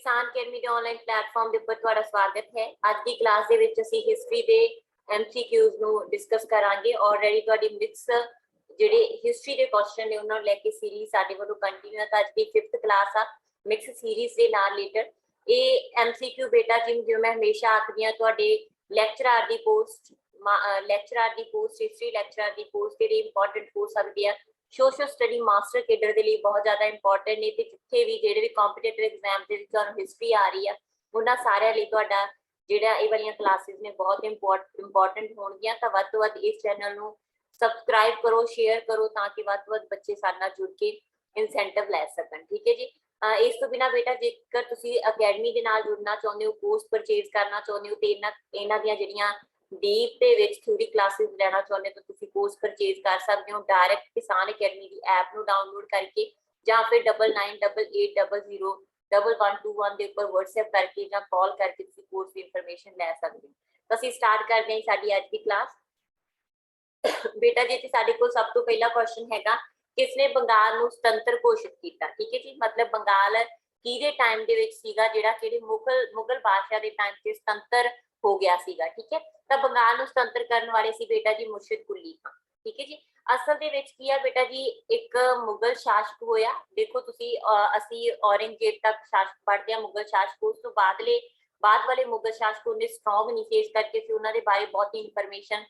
किसान अकेडमी के online platform के ऊपर तुहाडा स्वागत है। आज की क्लास दे विच असीं हिस्टरी के MCQs नूं डिस्कस करांगे। ऑलरेडी तुहाडी मिक्स जिहड़े हिस्टरी के क्वेश्चन ने उन्हां नूं लैके सीरीज साडे वल्लों कंटिन्यू है। अज की 5th क्लास आ मिक्स सीरीज के नाल रिलेटेड। ये MCQ बेटा जिवें मैं हमेशा आखदी हां तुहाडे लैक्चरर दी पोस्ट हिस्टरी लैक्चरर दी पोस्ट ते इंपॉर्टेंट हो सकदी है। सोशल स्टडी मास्टर केडर के लिए बहुत ज्यादा इंपॉर्टेंट ने। जिथे भी जेडे भी कॉम्पीटेटिव एग्जाम के हिस्टरी आ रही है उन्होंने सारे लिए तुहाडा जेड़ा ये वाली क्लासेस ने बहुत इंपॉर्टेंट होणगियां। तो वध तो वध इस चैनल नूं सबसक्राइब करो, शेयर करो ताकि वध तो वध बच्चे साडे नाल जुड़ के इंसेंटिव लै सकन। ठीक है जी। इस तो बिना बेटा जेकर तुसीं अकैडमी दे नाल जुड़ना चाहुंदे हो, कोर्स परचेज करना चाहुंदे हो ते इन्हां दीयां जिहड़ियां डीप दे विच थ्योरी क्लासेस लेना चाहुंदे तो तुसीं कोर्स परचेज कर सकते हो डायरैक्ट किसान अकेडमी की ऐप नूं डाउनलोड करके या फिर 9988801121 के ऊपर व्हाट्सएप करके या कॉल करके तुसीं कोर्स की इंफॉर्मेशन लै सकते हो। तो असीं स्टार्ट करते हैं साडी अज की क्लास। बेटा जी साडे कोल सब तो पहला क्वेश्चन हैगा किसने बंगाल नूं स्वतंत्र घोषित किया। ठीक है जी। मतलब बंगाल किहदे टाइम दे विच सीगा जिहड़ा कि मुगल बादशाह दे टाइम ते स्वतंत्र हो गया सीगा। ठीक है। तो बंगाल नूं स्वतंत्र करने वाले सी बेटा जी मुर्शिद कुली खां। ठीक है जी। असल दे विच की है बेटा जी एक मुगल शासक होया। देखो तुसी असी औरंगजेब तक शासक पढ़ते हैं मुगल शासक। उस तो बाद वाले मुगल शासक उन्हें स्ट्रॉन्ग नहीं थे, इस करके सी उन्हां दे बारे बहुत ही इंफॉर्मेशन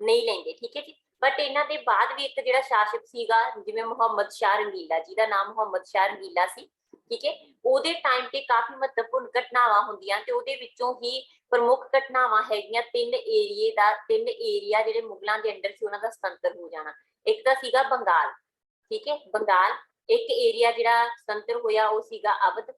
नहीं लेंगे। ठीक है जी। बट इन्हां दे बाद भी एक जिहड़ा शासक सीगा जिवें मुहम्मद शाह रंगीला, जिहदा नाम मुहम्मद शाह रंगीला सी। ठीक है। ओदे टाइम ते काफी महत्वपूर्ण घटनावां हुंदियां ते ओदे विचों ही प्रमुख घटनावां हैगियां तीन एरिया जिहड़े मुगलां दे अंडर सी उन्हां दा स्वतंत्र हो जाना। एक तां सीगा बंगाल। ठीक है। बंगाल एक एरिया जिहड़ा स्वतंत्र होया वो सीगा अवध।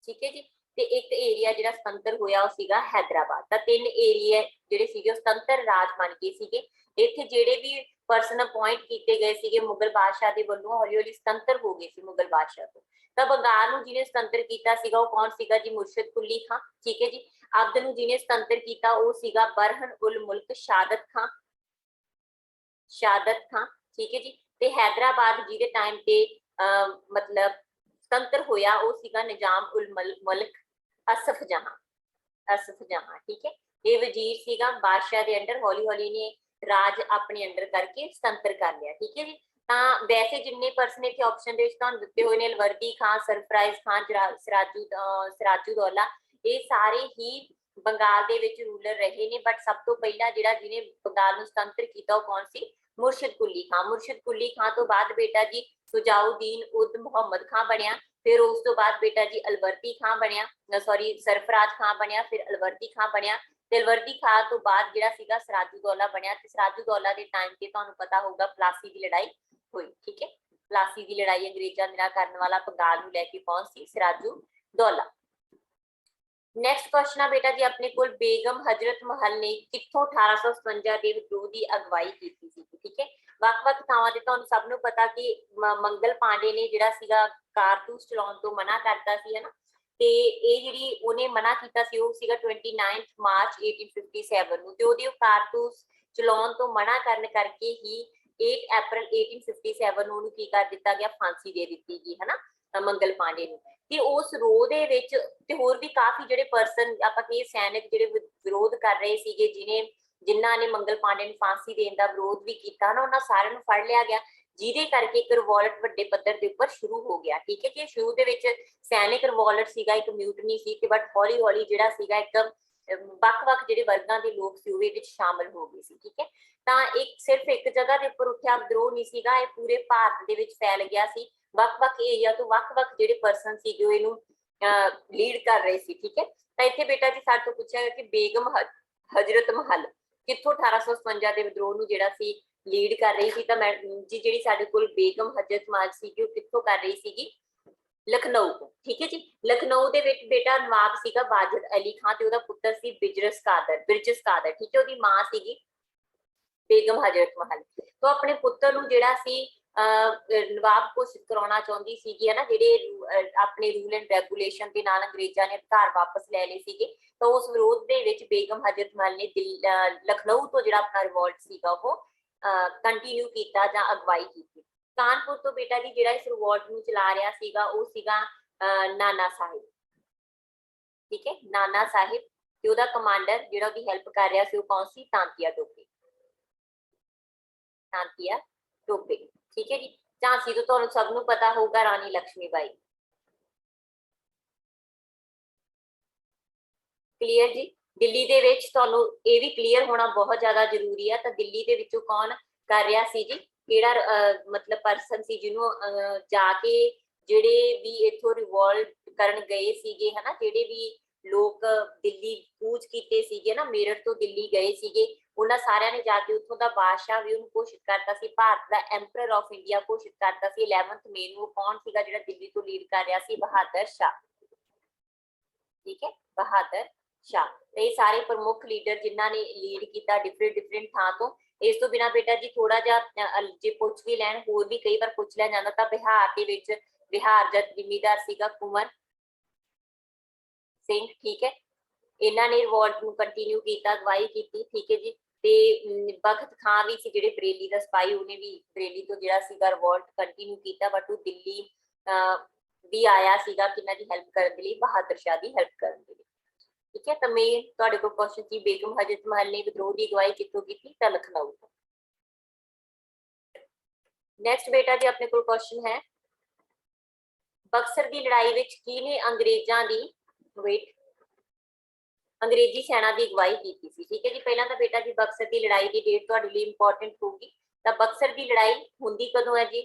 ठीक है जी। ते एक एरिया जिहड़ा स्वतंत्र होया वो सीगा हैदराबाद। तां तीन एरिया जिहड़े सीगे स्वतंत्र राज बन गए सीगे। इत्थे जिहड़े भी पर्सन अपॉइंट किए गए सीगे मुगल बादशाह दे वल्लों हौली हौली स्वतंत्र हो गए सी मुगल बादशाह तो। तो बंगाल नूं जिहने स्वतंत्र कीता सीगा वो कौन सीगा जी? मुर्शिद कुली खां। ठीक है जी। अवध नूं जिहने स्वतंत्र कीता वो सीगा बरहन उल मुल्क शादत खां। ठीक है जी। ते हैदराबाद जिहदे टाइम ते मतलब स्वतंत्र होया वो सीगा निजाम उल मलिक असफ जहां। ठीक है। ये वजीर सीगा बादशाह दे अंडर। हौली हौली ने राज अपने अंडर करके स्वतंत्र कर लिया। ठीक है जी। वैसे जिन्ने पर्सन इतने ऑप्शन दिते हुए ने अलवर्दी खां, सरफराइज खान, सिराजुद्दौला, ये सारे ही बंगाल दे विच रूलर रहे ने। बट सब तो पहला जिहड़ा जिन्हें बंगाल नूं स्वतंत्र कीता वो कौन सी? मुर्शिद कुली खां। मुर्शिद कुली खां तो बाद बेटा जी सुजाउद्दीन उद मुहम्मद खां बनया। फिर उस तो बाद बेटा जी अलवर्दी खां बनया, सॉरी सरफराज खां बनया, फिर अलवर्दी खां बनया। अलवर्दी खां तो बाद जिहड़ा सीगा सिराजुद्दौला बनया। ते सिराजुद्दौला दे टाइम ते तुहानूं पता होगा प्लासी की लड़ाई हुई। ठीक है। प्लासी की लड़ाई अंग्रेजां दे नाल करन वाला बंगाल नूं लैके कौन सी? सिराजुद्दौला। नैक्सट क्वेश्चन है बेटा जी अपने कोल बेगम हजरत महल ने कित्थों 1857 के विद्रोह की अगवाई की थी। ठीक है। वख-वख थावां ते तुहानूं सब नूं पता कि मंगल पांडे ने जिहड़ा सीगा कारतूस चलाउण तो मना करता सी, है ना। ते ये जिहड़ी उहने मना कीता सी वो सीगा 29 मार्च 1857 नूं। ते ओहदी कारतूस चलाउण तो मना करन करके ही 8 अप्रैल 1857 नूं की कर दिता गया? फांसी दे दित्ती गई, है ना, मंगल पांडे नूं। ते उस रोह दे विच ते होर भी काफी जिहड़े पर्सन आपां कहिए सैनिक जिहड़े विरोध कर रहे सीगे, जिन्हां ने मंगल पांडे नूं फांसी देण दा विरोध भी कीता ना, उन्हां सारिआं नूं फड़ लिया गया, जिहदे करके एक रिवोल्ट वड्डे पੱਧਰ दे उपर शुरू हो गया। ठीक है कि शुरू दे विच सैनिक रिवोल्ट सीगा, एक म्यूटनी सी ते बट हौली हौली जिहड़ा सीगा एक ਵੱਖ-ਵੱਖ ਜਿਹੜੇ वर्गां ਦੇ लोग ਸੀ ਉਹਦੇ ਵਿੱਚ शामिल हो गए ਸੀ। ठीक है। ਤਾਂ ਇੱਕ ਸਿਰਫ ਇੱਕ ਜਗ੍ਹਾ ਦੇ ਉੱਪਰ ਉੱਠਿਆ ਵਿਦਰੋਹ ਨਹੀਂ ਸੀਗਾ, ਇਹ ਪੂਰੇ ਭਾਰਤ ਦੇ ਵਿੱਚ ਫੈਲ ਗਿਆ ਸੀ। ਵੱਖ-ਵੱਖ ਏਰੀਆ ਤੋਂ ਵੱਖ-ਵੱਖ ਜਿਹੜੇ ਪਰਸਨ ਸੀ ਜੋ ਇਹਨੂੰ ਲੀਡ ਕਰ ਰਹੇ ਸੀ। ਠੀਕ ਹੈ। ਤਾਂ ਇੱਥੇ ਬੇਟਾ ਜੀ ਸਾਡੇ ਤੋਂ ਪੁੱਛਿਆ ਗਿਆ ਕਿ ਬੇਗਮ ਹਜ਼ਰਤ महल ਕਿੱਥੋਂ 1857 ਦੇ ਵਿਦਰੋਹ ਨੂੰ ਜਿਹੜਾ ਸੀ ਲੀਡ ਕਰ ਰਹੀ ਸੀ। ਤਾਂ ਮੈਂ ਜੀ ਜਿਹੜੀ ਸਾਡੇ ਕੋਲ ਬੇਗਮ ਹਜ਼ਰਤ महल ਸੀ ਉਹ ਕਿੱਥੋਂ ਕਰ ਰਹੀ ਸੀਗੀ? लखनऊ को। ठीक है जी। लखनऊ दे विच बेटा नवाब सीगा वाजिद अली खां ते ओहदा पुत्तर सी बिजरस कादर। ठीक है। ओहदी मां सीगी बेगम हजरत महल। तो अपने पुत्तर नूं जिहड़ा सी नवाब घोषित कराउणा चाहुंदी सीगी, है ना, जिहड़े अपने रूल एंड रेगूलेशन दे नाल अंग्रेजां ने अधिकार वापस ले लए सीगे। तो उस विरोध दे विच बेगम हजरत महल ने लखनऊ तो जिहड़ा अपना रिवोल्ट सीगा वो कंटिन्यू कीता जां अगवाई कीती। कानपुर तो बेटा जी जिहड़ा इस रिवोल्ट नूं चला रहा सीगा वो सीगा नाना साहिब, ठीक है, नाना साहिब ਤੇ ਉਹਦਾ ਕਮਾਂਡਰ ਜਿਹੜਾ ਉਹਦੀ ਹੈਲਪ ਕਰ ਰਿਹਾ ਸੀ ਉਹ ਕੌਣ ਸੀ? ਤਾਂਤੀਆ ਟੋਪੇ, ਤਾਂਤੀਆ ਟੋਪੇ, ਠੀਕ है जी। झांसी तो ਤੁਹਾਨੂੰ ਸਭ ਨੂੰ ਪਤਾ ਹੋਊਗਾ ਰਾਣੀ ਲక్ష్ਮੀ ਬਾਈ, क्लीयर जी। दिल्ली ਦੇ ਵਿੱਚ ਤੁਹਾਨੂੰ ਇਹ ਵੀ क्लीयर ਹੋਣਾ ਬਹੁਤ ਜ਼ਿਆਦਾ ਜ਼ਰੂਰੀ ਹੈ। ਤਾਂ ਦਿੱਲੀ ਦੇ ਵਿੱਚੋਂ ਕੌਣ ਕਰ ਰਿਹਾ ਸੀ ਜੀ, ਕਿਹੜਾ ਮਤਲਬ ਪਰਸਨ ਸੀ ਜਿਹਨੂੰ ਜਾ ਕੇ ਜਿਹੜੇ ਵੀ ਇਥੋਂ ਰਿਵੋਲਟ ਕਰਨ ਗਏ ਸੀਗੇ ਹਨਾ, ਜਿਹੜੇ ਵੀ ਲੋਕ ਦਿੱਲੀ ਕੂਚ ਕੀਤੇ ਸੀਗੇ ਨਾ, ਮੇਰਠ ਤੋਂ ਦਿੱਲੀ ਗਏ ਸੀਗੇ, ਉਹਨਾਂ ਸਾਰਿਆਂ ਨੇ ਜਾ ਕੇ ਉੱਥੋਂ ਦਾ ਬਾਦਸ਼ਾਹ ਵੀ ਉਹਨੂੰ ਘੋਸ਼ਿਤ ਕਰਤਾ ਸੀ, ਭਾਰਤ ਦਾ ਐਮਪਰਰ ਆਫ ਇੰਡੀਆ ਘੋਸ਼ਿਤ ਕਰਤਾ ਸੀ 11th ਮਈ ਨੂੰ। ਕੌਣ ਸੀਗਾ ਜਿਹੜਾ ਦਿੱਲੀ ਤੋਂ ਲੀਡ ਕਰ ਰਿਹਾ ਸੀ? ਬਹਾਦਰ ਸ਼ਾਹ, ਠੀਕ ਹੈ, ਬਹਾਦਰ शाह। ये सारे प्रमुख लीडर जिन्हों ने लीड किया डिफरेंट थां तो। इस तो बिना बेटा जी थोड़ा जिहा जे पुछ भी लैन, होर भी कई बार पुछ लिया जाता, तो बिहार दे विच बिहार दा जिमीदार सीगा कुंवर सिंह, ठीक है, इन्हां ने रिवोल्ट नूं कंटिन्यू किया, अगवाई की, ठीक है जी। ते बखत खां भी सी जिहड़े बरेली दा सिपाही, उहने भी बरेली तो जिहड़ा सीगा रिवोल्ट कंटिन्यू किया, बट वो दिल्ली भी आया सीगा किन्हां दी हेल्प करन दे लई? बहादुर शाह दी हेल्प करन दे लई, ठीक है। तो मैं तुहाडे कोल क्वेश्चन की बेगम हजरत महल ने विद्रोह की अगवाई कितों की? तो लखनऊ। नेक्स्ट बेटा जी अपने कोल क्वेश्चन है, बक्सर की लड़ाई विच किहने अंग्रेजां दी वेट अंग्रेजी सेना की अगवाई की थी, ठीक है जी। पहला तो बेटा जी बक्सर की लड़ाई की डेट तुहाडे लई इंपॉर्टेंट होगी। तो बक्सर की लड़ाई हुंदी कदों है जी?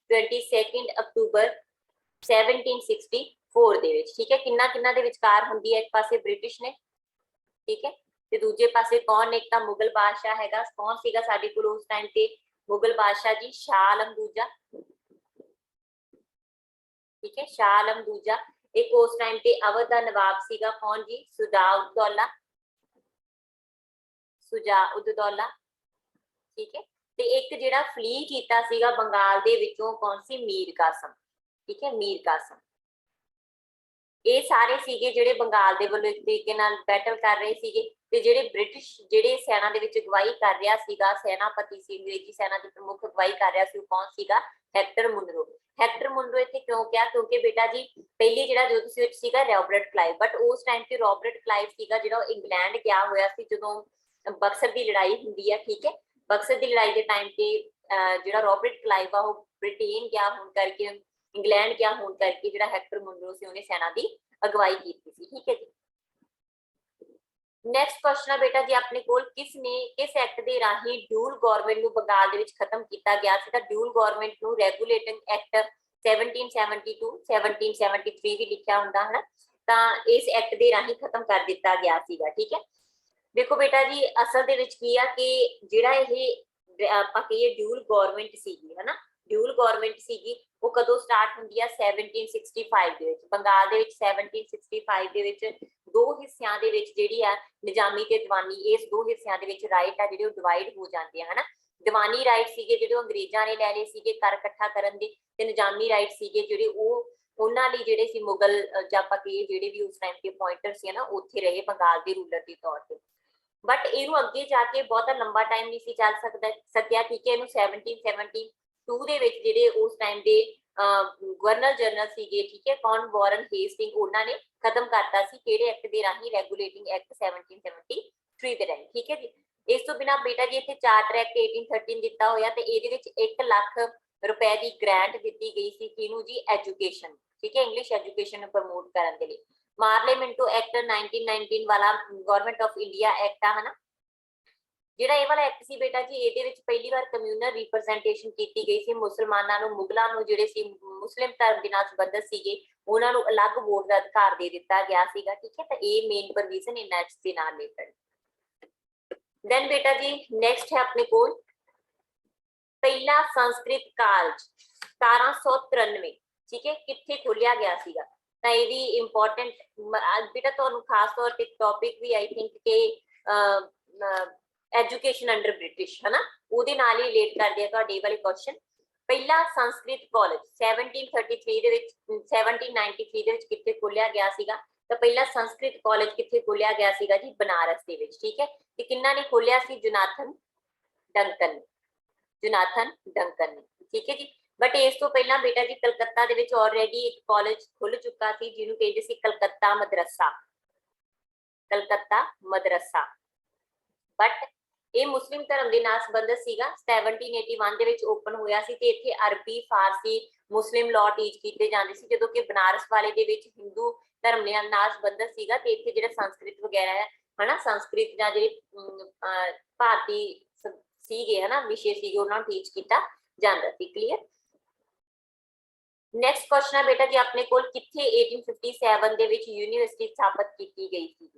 22 अक्टूबर 1764 दे विच, ठीक है। किन्ना किन्ना दे विचकार हुंदी है? एक पासे ब्रिटिश ने, ठीक है, ते दूजे पासे कौन? एक तां मुगल बादशाह हैगा, कौन सीगा साडे कोल उस टाइम ते? मुगल बादशाह जी शाह आलम दूजा, ठीक है, शाह आलम दूजा। एक उस टाइम ते अवध दा नवाब सीगा कौन जी? सुजा-उद-दौला, सुजा-उद-दौला, ठीक है। ते एक जिहड़ा फ्ली कीता सीगा बंगाल दे विचों कौन सी? मीर कासम, ठीक है, मीर कासम। ये सारे सीगे जिहड़े बंगाल दे वल्लों एक तरीके नाल बैटल कर रहे सीगे, ते जिहड़े ब्रिटिश जिहड़े सेना दे विच अगवाई कर रहा सीगा, सेनापति सी अंग्रेजी सेना दी प्रमुख अगवाई कर रहा सी, कौन सीगा? Hector Munro. हेक्टर मुनरो इत्थे क्यों क्या? क्योंकि बेटा जी पहली जिहड़ा युद्ध सीगा रॉबर्ट क्लाइव, बट उस टाइम ते रॉबर्ट क्लाइव सीगा जिहड़ा इंग्लैंड गया होया सी जदों बक्सर की लड़ाई हुंदी है, ठीक है। बक्सर की लड़ाई के टाइम ते जिहड़ा रॉबर्ट क्लाइव आ वो ब्रिटेन गया होण करके, इंग्लैंड गया होण करके जिहड़ा हेक्टर मुनरो सी उहने सेना दी अगवाई की थी, ठीक है जी। नेक्स्ट क्वेश्चन है बेटा जी अपने कोल, किस act they Rahi dual government नूं बंगाल दे विच खत्म किया गया सीगा? ड्यूल गवर्नमेंट नूं रेगुलेटिंग एक्ट 1772 1773 भी लिखा हुंदा है ना, तां इस एक्ट दे राही खत्म कर दिता गया सीगा, ठीक है। देखो बेटा जी असल दे विच की आ कि जिहड़ा इह आपां कहिए ड्यूल गवर्नमेंट सीगी है ना, ड्यूल गवर्नमेंट सीगी वो कदों स्टार्ट हुंदी है? 1765 दे विच। बंगाल दे विच 1765 दे विच दो हिस्सियां दे विच जिहड़ी आ निजामी ते दीवानी, इस दो हिस्सियां दे विच राइट आ जिहड़े ओह डिवाइड हो जांदे आ, है ना। दीवानी राइट सीगे जिहड़े अंग्रेजां ने लै लए सीगे कर इकट्ठा करन दे, ते निजामी राइट सीगे जिहड़े ओह उन्हां लई जिहड़े सी मुगल जां आपां कहिए जिहड़े भी उस टाइम ते अपॉइंटर सी ना उत्थे रहे बंगाल दे रूलर दे तौर ते। बट इनू अगे जाके बहुत लंबा टाइम नहीं सी चल सकिया, ठीक है। इनू 1772 दे विच जिहड़े उस टाइम दे गवर्नर जनरल सीगे, ठीक है, कौन? वॉरेन हेस्टिंग, उन्होंने खत्म करता सी किहड़े act they Rahi? Regulating act 1773 दे राही, ठीक है जी। इस तो बिना बेटा जी इत्थे चार्टर एक्ट 1813 दिता होया, ते इहदे विच 1 लाख रुपए की ग्रांट दी गई सी किनू जी? एजुकेशन, ठीक है, इंग्लिश एजुकेशन नूं प्रमोट करन दे लई। पार्लियामेंटो एक्ट 1919 वाला गवर्नमेंट ऑफ इंडिया एक्ट है ना, जिहड़ा ये वाला एक्ट सी बेटा जी ਇਹਦੇ ਵਿੱਚ ਪਹਿਲੀ ਵਾਰ ਕਮਿਊਨਲ ਰਿਪਰੈਜ਼ੈਂਟੇਸ਼ਨ ਕੀਤੀ ਗਈ ਸੀ। ਮੁਸਲਮਾਨਾਂ ਨੂੰ, ਮੁਗਲਾਂ ਨੂੰ ਜਿਹੜੇ ਸੀ ਮੁਸਲਿਮ ਧਰਮ ਦੇ ਨਾਲ ਸੰਬੰਧਿਤ ਸੀਗੇ ਉਹਨਾਂ ਨੂੰ ਅਲੱਗ ਵੋਟ ਦਾ ਅਧਿਕਾਰ ਦੇ ਦਿੱਤਾ ਗਿਆ ਸੀਗਾ, ਠੀਕ ਹੈ। ਤਾਂ ਇਹ ਮੇਨ ਪ੍ਰੋਵੀਜ਼ਨ ਇਹਨਾਂ ਐਕਟ ਦੇ ਨਾਲ ਰਿਲੇਟਡ। ਦੈਨ ਬੇਟਾ ਜੀ ਨੈਕਸਟ ਹੈ ਆਪਣੇ ਕੋਲ ਪਹਿਲਾ ਸੰਸਕ੍ਰਿਤ ਕਾਲਜ 1793, ਠੀਕ ਹੈ, ਕਿੱਥੇ ਖੋਲਿਆ ਗਿਆ ਸੀਗਾ? ਤਾਂ ਇਹ ਵੀ ਇੰਪੋਰਟੈਂਟ बेटा ਤੁਹਾਨੂੰ ਖਾਸ ਤੌਰ ਤੇ ਟੌਪਿਕ ਵੀ ਆਈ ਥਿੰਕ ਕਿ एजुकेशन अंडर ब्रिटिश है ना, ਉਹਦੇ ਨਾਲ ਹੀ ਰਿਲੇਟ ਕਰਦੇ ਆ ਤੁਹਾਡੇ ਇਹ ਵਾਲੇ ਕੁਐਸਚਨ। ਪਹਿਲਾ ਸੰਸਕ੍ਰਿਤ ਕਾਲਜ 1733 ਦੇ ਵਿੱਚ 1793 ਦੇ ਵਿੱਚ ਕਿੱਥੇ ਖੋਲਿਆ ਗਿਆ ਸੀਗਾ? ਤਾਂ ਪਹਿਲਾ ਸੰਸਕ੍ਰਿਤ ਕਾਲਜ ਕਿੱਥੇ ਖੋਲਿਆ ਗਿਆ ਸੀਗਾ ਜੀ? ਬਨਾਰਸ ਦੇ ਵਿੱਚ, ਠੀਕ ਹੈ। ਤੇ ਕਿੰਨਾ ਨੇ ਖੋਲਿਆ ਸੀ? ਜੋਨਾਥਨ ਡੰਕਨ, ਜੋਨਾਥਨ ਡੰਕਨ ਨੇ, ਠੀਕ ਹੈ ਜੀ। बट इस तो पहला बेटा जी कलकत्ता दे विच ऑलरेडी एक कॉलेज खुल चुका सी जिन्हों कहते सी कलकत्ता मदरसा, कलकत्ता मदरसा। बट ये मुस्लिम धर्म के नाल संबंधित सीगा। 1781 ਦੇ ਵਿੱਚ ओपन ਹੋਇਆ ਸੀ ਤੇ ਇੱਥੇ अरबी फारसी मुस्लिम लॉ टीच ਕੀਤੇ ਜਾਂਦੇ ਸੀ, ਜਦੋਂ ਕਿ बनारस वाले ਦੇ ਵਿੱਚ हिंदू धर्म ਦੇ ਨਾਲ ਸੰਬੰਧਿਤ ਸੀਗਾ ਤੇ ਇੱਥੇ ਜਿਹੜਾ ਸੰਸਕ੍ਰਿਤ ਵਗੈਰਾ ਹੈ ਹਨਾ, ਸੰਸਕ੍ਰਿਤ ਜਾਂ ਜਿਹੜੇ ਭਾਰਤੀ ਸੀਗੇ ਹਨਾ ਵਿਸ਼ੇ ਸੀਗੇ ਉਹਨਾਂ ਨੂੰ ਟੀਚ ਕੀਤਾ ਜਾਂਦਾ ਸੀ। ਕਲੀਅਰ। ਨੈਕਸਟ ਕੁਐਸਚਨ ਹੈ ਬੇਟਾ ਜੀ ਆਪਣੇ ਕੋਲ ਕਿੱਥੇ 1857 ਦੇ ਵਿੱਚ ਯੂਨੀਵਰਸਿਟੀ ਸਥਾਪਿਤ ਕੀਤੀ ਗਈ ਸੀ।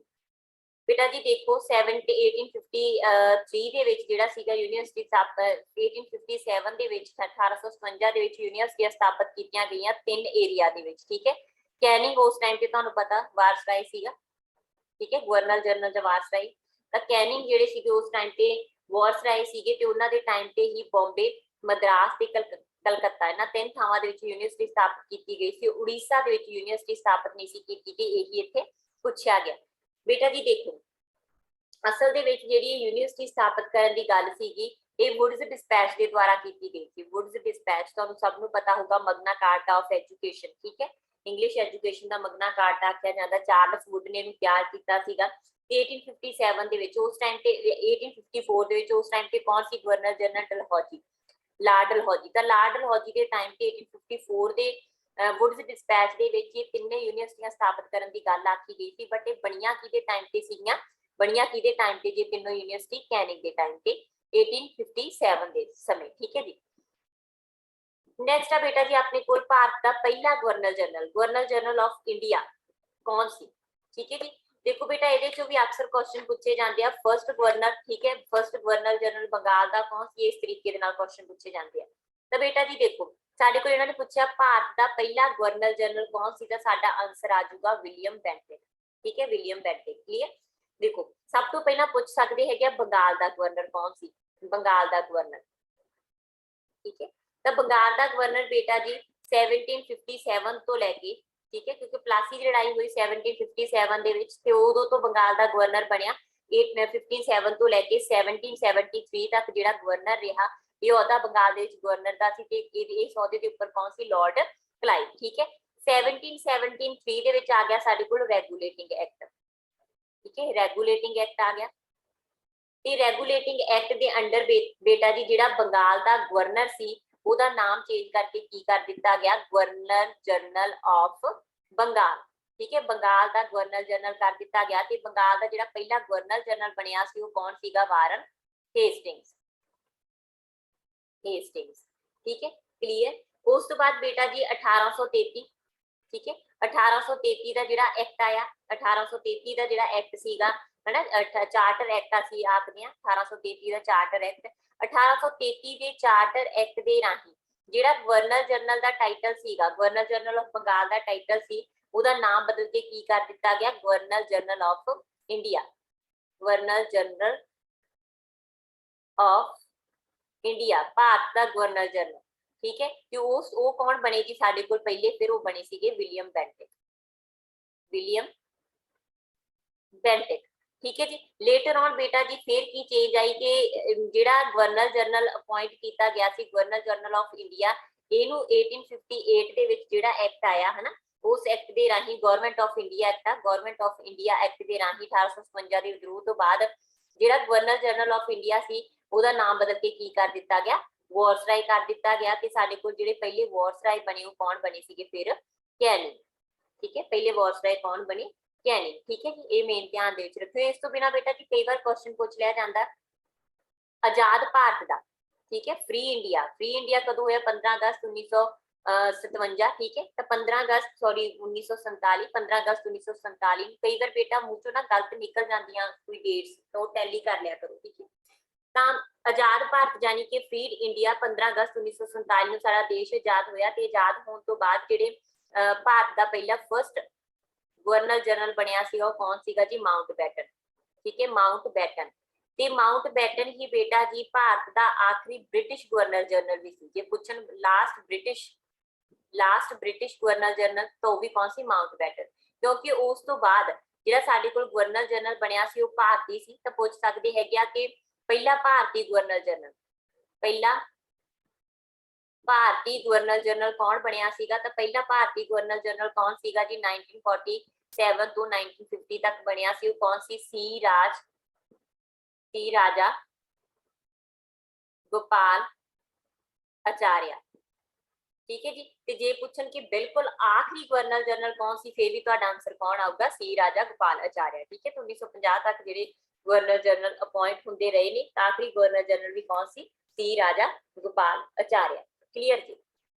बेटा जी देखो 1853 ਦੇ ਵਿੱਚ ਜਿਹੜਾ ਸੀਗਾ ਯੂਨੀਵਰਸਿਟੀ ਸਥਾਪਿਤ 1857 ਦੇ ਵਿੱਚ 1857 ਦੇ ਵਿੱਚ ਯੂਨੀਵਰਸਿਟੀਆਂ ਸਥਾਪਿਤ ਕੀਤੀਆਂ ਗਈਆਂ ਤਿੰਨ ਏਰੀਆ ਦੇ ਵਿੱਚ। ਠੀਕ ਹੈ, ਕੈਨਿੰਗ ਉਸ ਟਾਈਮ ਤੇ ਤੁਹਾਨੂੰ ਪਤਾ ਵਾਰਸਰਾਏ ਸੀਗਾ, ਠੀਕ ਹੈ, ਗਵਰਨਰ ਜਨਰਲ ਜਾਂ ਵਾਰਸਰਾਏ। ਤਾਂ ਕੈਨਿੰਗ ਜਿਹੜੇ ਸੀਗੇ ਉਸ ਟਾਈਮ ਤੇ ਵਾਰਸਰਾਏ ਸੀਗੇ ਤੇ ਉਹਨਾਂ ਦੇ ਟਾਈਮ ਤੇ ਹੀ ਬੰਬੇ, ਮਦਰਾਸ ਤੇ ਕਲਕੱਤਾ ਇਹਨਾਂ ਤਿੰਨ ਥਾਵਾਂ ਦੇ ਵਿੱਚ ਯੂਨੀਵਰਸਿਟੀ ਸਥਾਪਿਤ ਕੀਤੀ ਗਈ ਸੀ। ਉੜੀਸਾ ਦੇ ਵਿੱਚ ਯੂਨੀਵਰਸਿਟੀ ਸਥਾਪਿਤ ਨਹੀਂ ਸੀ ਕੀਤੀ ਗਈ, ਇਹੀ ਇੱਥੇ ਪੁੱਛਿਆ ਗਿਆ। बेटा जी देखो असल दे विच जिहड़ी यूनिवर्सिटी स्थापित करने की गल सीगी ये वुड्स डिस्पैच के द्वारा की गई थी। वुड्स डिस्पैच तुहानूं सब नूं पता होगा मगना कार्टा ऑफ एजुकेशन, ठीक है, इंग्लिश एजुकेशन का मगना कार्टा आख्या जाता। चार्ल्स वुड ने इहनूं तैयार कीता सीगा 1857 दे विच। उस टाइम ते 1854 दे विच उस टाइम ते कौन सी governor general Dalhousie, lord Dalhousie. तां लॉर्ड डलहौजी के टाइम ते 1854 दे वुड्स डिस्पैच ਦੇ ਵਿੱਚ ਇਹ ਤਿੰਨੇ ਯੂਨੀਵਰਸਿਟੀਆਂ ਸਥਾਪਿਤ ਕਰਨ ਦੀ ਗੱਲ ਆਖੀ ਗਈ ਸੀ। ਬਟ ਇਹ ਬਣੀਆਂ ਕਿਹਦੇ ਟਾਈਮ ਤੇ ਸੀਗੀਆਂ, ਬਣੀਆਂ ਕਿਹਦੇ ਟਾਈਮ ਤੇ ਜੇ ਤਿੰਨੋਂ ਯੂਨੀਵਰਸਿਟੀ ਕੈਨਿੰਗ ਦੇ ਟਾਈਮ ਤੇ 1857 ਦੇ ਸਮੇਂ। ਠੀਕ ਹੈ ਜੀ। ਨੈਕਸਟ ਆ ਬੇਟਾ ਜੀ ਆਪਣੇ ਕੋਲ ਭਾਰਤ ਦਾ ਪਹਿਲਾ ਗਵਰਨਰ ਜਨਰਲ ਆਫ ਇੰਡੀਆ ਕੌਣ ਸੀ। ਠੀਕ ਹੈ ਜੀ। देखो बेटा ਇਹਦੇ ਚੋਂ ਵੀ ਅਕਸਰ क्वेश्चन पूछे जाते हैं। फर्स्ट गवर्नर, ठीक है, फर्स्ट गवर्नर जनरल बंगाल का कौन सी, इस तरीके ਦੇ ਨਾਲ क्वेश्चन पूछे जाते हैं। तो बेटा जी देखो ਸਾਡੇ ਕੋਲ ਇਹਨਾਂ ਨੇ ਪੁੱਛਿਆ ਭਾਰਤ ਦਾ ਪਹਿਲਾ ਗਵਰਨਰ ਜਨਰਲ ਕੌਣ ਸੀ, ਤਾਂ ਸਾਡਾ ਆਨਸਰ ਆ ਜਾਊਗਾ ਵਿਲੀਅਮ ਬੈਂਟਿਕ। ਠੀਕ ਹੈ, ਵਿਲੀਅਮ ਬੈਂਟਿਕ। ਕਲੀਅਰ। ਦੇਖੋ ਸਭ ਤੋਂ ਪਹਿਲਾਂ ਪੁੱਛ ਸਕਦੇ ਹੈਗੇ ਬੰਗਾਲ ਦਾ ਗਵਰਨਰ ਕੌਣ ਸੀ, ਬੰਗਾਲ ਦਾ ਗਵਰਨਰ। ਠੀਕ ਹੈ, ਤਾਂ ਬੰਗਾਲ ਦਾ ਗਵਰਨਰ ਬੇਟਾ ਜੀ 1757 ਤੋਂ ਲੈ ਕੇ, ठीक है, क्योंकि प्लासी की लड़ाई हुई 1757 ਦੇ ਵਿੱਚ ਤੇ ਉਦੋਂ ਤੋਂ ਬੰਗਾਲ ਦਾ ਗਵਰਨਰ ਬਣਿਆ। 1857 ਤੋਂ ਲੈ ਕੇ 1773 ਤੱਕ ਜਿਹੜਾ ਗਵਰਨਰ ਰਿਹਾ ਇਹ ਉਹਦਾ ਬੰਗਾਲ ਦੇ ਵਿੱਚ ਗਵਰਨਰ ਦਾ ਸੀ ਤੇ ਇਸ ਅਹੁਦੇ ਦੇ ਉੱਪਰ ਕੌਣ ਸੀ, ਲਾਰਡ ਕਲਾਈਵ। ਠੀਕ ਹੈ, 1773 ਦੇ ਵਿੱਚ ਆ ਗਿਆ ਸਾਡੇ ਕੋਲ ਰੈਗੂਲੇਟਿੰਗ ਐਕਟ। ਠੀਕ ਹੈ, ਰੈਗੂਲੇਟਿੰਗ ਐਕਟ ਆ ਗਿਆ ਤੇ ਰੈਗੂਲੇਟਿੰਗ ਐਕਟ ਦੇ ਅੰਡਰ ਬੇਟਾ ਜੀ ਜਿਹੜਾ ਬੰਗਾਲ ਦਾ ਗਵਰਨਰ ਸੀ ਉਹਦਾ ਨਾਮ ਚੇਂਜ ਕਰਕੇ ਕੀ ਕਰ ਦਿੱਤਾ ਗਿਆ, ਗਵਰਨਰ ਜਨਰਲ ਆਫ ਬੰਗਾਲ। ਠੀਕ ਹੈ, ਬੰਗਾਲ ਦਾ ਗਵਰਨਰ ਜਨਰਲ ਕਰ ਦਿੱਤਾ ਗਿਆ ਤੇ ਬੰਗਾਲ ਦਾ ਜਿਹੜਾ ਪਹਿਲਾ ਗਵਰਨਰ ਜਨਰਲ ਬਣਿਆ ਸੀ ਉਹ ਕੌਣ ਸੀਗਾ, ਵਾਰਨ हेस्टिंग्स। ठीक है, क्लियर। उस तो बाद बेटा जी 1833, ठीक है, 1833 ਦਾ ਜਿਹੜਾ ਐਕਟ ਆਇਆ, 1833 ਦਾ ਜਿਹੜਾ ਐਕਟ ਸੀਗਾ ਹਨਾ, ਚਾਰਟਰ ਐਕਟ ਅਸੀਂ ਆਖਦੇ ਹਾਂ 1833 ਦਾ ਚਾਰਟਰ ਐਕਟ। 1833 ਦੇ ਚਾਰਟਰ ਐਕਟ ਦੇ ਰਾਹੀਂ ਜਿਹੜਾ ਗਵਰਨਰ ਜਨਰਲ ਦਾ ਟਾਈਟਲ ਸੀਗਾ, ਗਵਰਨਰ ਜਨਰਲ ਆਫ ਬੰਗਾਲ ਦਾ ਟਾਈਟਲ ਸੀ, ਉਹਦਾ ਨਾਮ ਬਦਲ ਕੇ ਕੀ ਕਰ ਦਿੱਤਾ ਗਿਆ, governor general of India. Governor general of India, Bharat ਦਾ ਗਵਰਨਰ ਜਨਰਲ। ਠੀਕ ਹੈ, ਤੇ ਉਹ ਕੌਣ ਬਣੇ ਜੀ ਸਾਡੇ ਕੋਲ ਪਹਿਲੇ, ਫਿਰ ਉਹ ਬਣੇ ਸੀਗੇ ਵਿਲੀਅਮ ਬੈਂਟਿਕ, ਵਿਲੀਅਮ ਬੈਂਟਿਕ। ठीक है जी। लेटर ऑन बेटा जी फिर की चेंज आई कि जिहड़ा गवर्नर जनरल अपॉइंट किया गया सी, गवर्नर जनरल ऑफ इंडिया, इहनू 1858 ਦੇ ਵਿੱਚ ਜਿਹੜਾ ਐਕਟ ਆਇਆ ਹੈ ਨਾ, ਉਸ ਐਕਟ ਦੇ ਰਾਹੀਂ ਗਵਰਨਮੈਂਟ ਆਫ ਇੰਡੀਆ ਐਕਟ ਆ, ਗਵਰਨਮੈਂਟ ਆਫ ਇੰਡੀਆ ਐਕਟ ਦੇ ਰਾਹੀਂ 1857 ਦੇ ਵਿਦਰੋਹ ਤੋਂ ਬਾਅਦ ਜਿਹੜਾ ਗਵਰਨਰ ਜਨਰਲ ਆਫ ਇੰਡੀਆ ਸੀ ਉਹਦਾ ਨਾਮ ਬਦਲ ਕੇ ਕੀ ਕਰ ਦਿੱਤਾ ਗਿਆ, ਵਾਰਸਰਾਏ ਕਰ ਦਿੱਤਾ ਗਿਆ। ਤੇ ਸਾਡੇ ਕੋਲ ਜਿਹੜੇ ਪਹਿਲੇ ਵਾਰਸਰਾਏ ਬਣੇ ਉਹ ਕੌਣ ਬਣੇ ਸੀਗੇ, ਫਿਰ ਕੈਨਿੰਗ। ਠੀਕ ਹੈ, ਪਹਿਲੇ ਵਾਰਸਰਾਏ ਕੌਣ ਬਣੇ, ਕੈਨਿੰਗ। ठीक है जी, ये मेन ध्यान दे विच रखियो। इस तो बिना बेटा जी कई बार क्वेश्चन पूछ लिया जाता आजाद भारत दा। ठीक है, फ्री इंडिया, फ्री इंडिया कदों होया, 15 अगस्त 1957। ठीक है, तो 15 अगस्त सॉरी 1947, 15 अगस्त 1947। कई बार बेटा मुंह चों ना गलत निकल जांदियां कोई डेट्स, तो टैली कर लिया करो। ठीक है, तो आजाद भारत यानी कि फ्रीड इंडिया 15 अगस्त 1947 ਨੂੰ ਸਾਡਾ ਦੇਸ਼ ਆਜ਼ਾਦ ਹੋਇਆ ਤੇ ਆਜ਼ਾਦ ਹੋਣ ਤੋਂ ਬਾਅਦ ਜਿਹੜੇ ਭਾਰਤ ਦਾ ਪਹਿਲਾ ਫਸਟ ਗਵਰਨਰ ਜਨਰਲ ਬਣਿਆ ਸੀਗਾ ਉਹ ਕੌਣ ਸੀਗਾ ਜੀ, ਮਾਊਂਟ ਬੈਟਨ। ਠੀਕ ਹੈ, ਮਾਊਂਟ ਬੈਟਨ। ਤੇ ਮਾਊਂਟ ਬੈਟਨ ਹੀ ਬੇਟਾ ਜੀ ਭਾਰਤ ਦਾ ਆਖਰੀ ਬ੍ਰਿਟਿਸ਼ ਗਵਰਨਰ ਜਨਰਲ ਵੀ ਸੀ। ਜੇ ਪੁੱਛਣ ਲਾਸਟ ਬ੍ਰਿਟਿਸ਼ ਗਵਰਨਰ ਜਨਰਲ ਤਾਂ ਉਹ ਵੀ ਕੌਣ ਸੀ, ਮਾਊਂਟ ਬੈਟਨ। ਕਿਉਂਕਿ ਉਸ ਤੋਂ ਬਾਅਦ ਜਿਹੜਾ ਸਾਡੇ ਕੋਲ ਗਵਰਨਰ ਜਨਰਲ ਬਣਿਆ ਸੀ ਉਹ ਭਾਰਤੀ ਸੀ, ਤਾਂ ਪੁੱਛ ਸਕਦੇ ਹੈਗੇ ਆ ਕਿ ਪਹਿਲਾ ਭਾਰਤੀ ਗਵਰਨਰ ਜਨਰਲ, ਪਹਿਲਾ ਭਾਰਤੀ ਗਵਰਨਰ ਜਨਰਲ ਕੌਣ ਬਣਿਆ ਸੀਗਾ? ਤਾਂ ਪਹਿਲਾ ਭਾਰਤੀ ਗਵਰਨਰ ਜਨਰਲ ਕੌਣ ਸੀਗਾ ਜੀ? 1947 ਤੋਂ 1950 ਤੱਕ ਬਣਿਆ ਸੀ। ਉਹ ਕੌਣ ਸੀ? ਸੀ ਰਾਜਾ गोपाल आचार्य। ठीक है जी। ਤੇ ਜੇ ਪੁੱਛਣ ਕਿ ਬਿਲਕੁਲ ਆਖਰੀ ਗਵਰਨਰ ਜਨਰਲ ਕੌਣ ਸੀ, ਫਿਰ ਵੀ ਤੁਹਾਡਾ ਆਨਸਰ ਕੌਣ ਆਊਗਾ? ਸੀ ਰਾਜਾ ਗੋਪਾਲ ਆਚਾर्य। ठीक है। 1950 ਤੱਕ ਜਿਹੜੇ ਗਵਰਨਰ ਜਨਰਲ ਅਪਾਇੰਟ ਹੁੰਦੇ ਰਹੇ ਨੇ, ਆਖਰੀ ਗਵਰਨਰ ਜਨਰਲ ਵੀ ਕੌਣ ਸੀ? ਸੀ ਰਾਜਾ ਗੋਪਾਲ ਆਚਾर्य। क्लियर जी।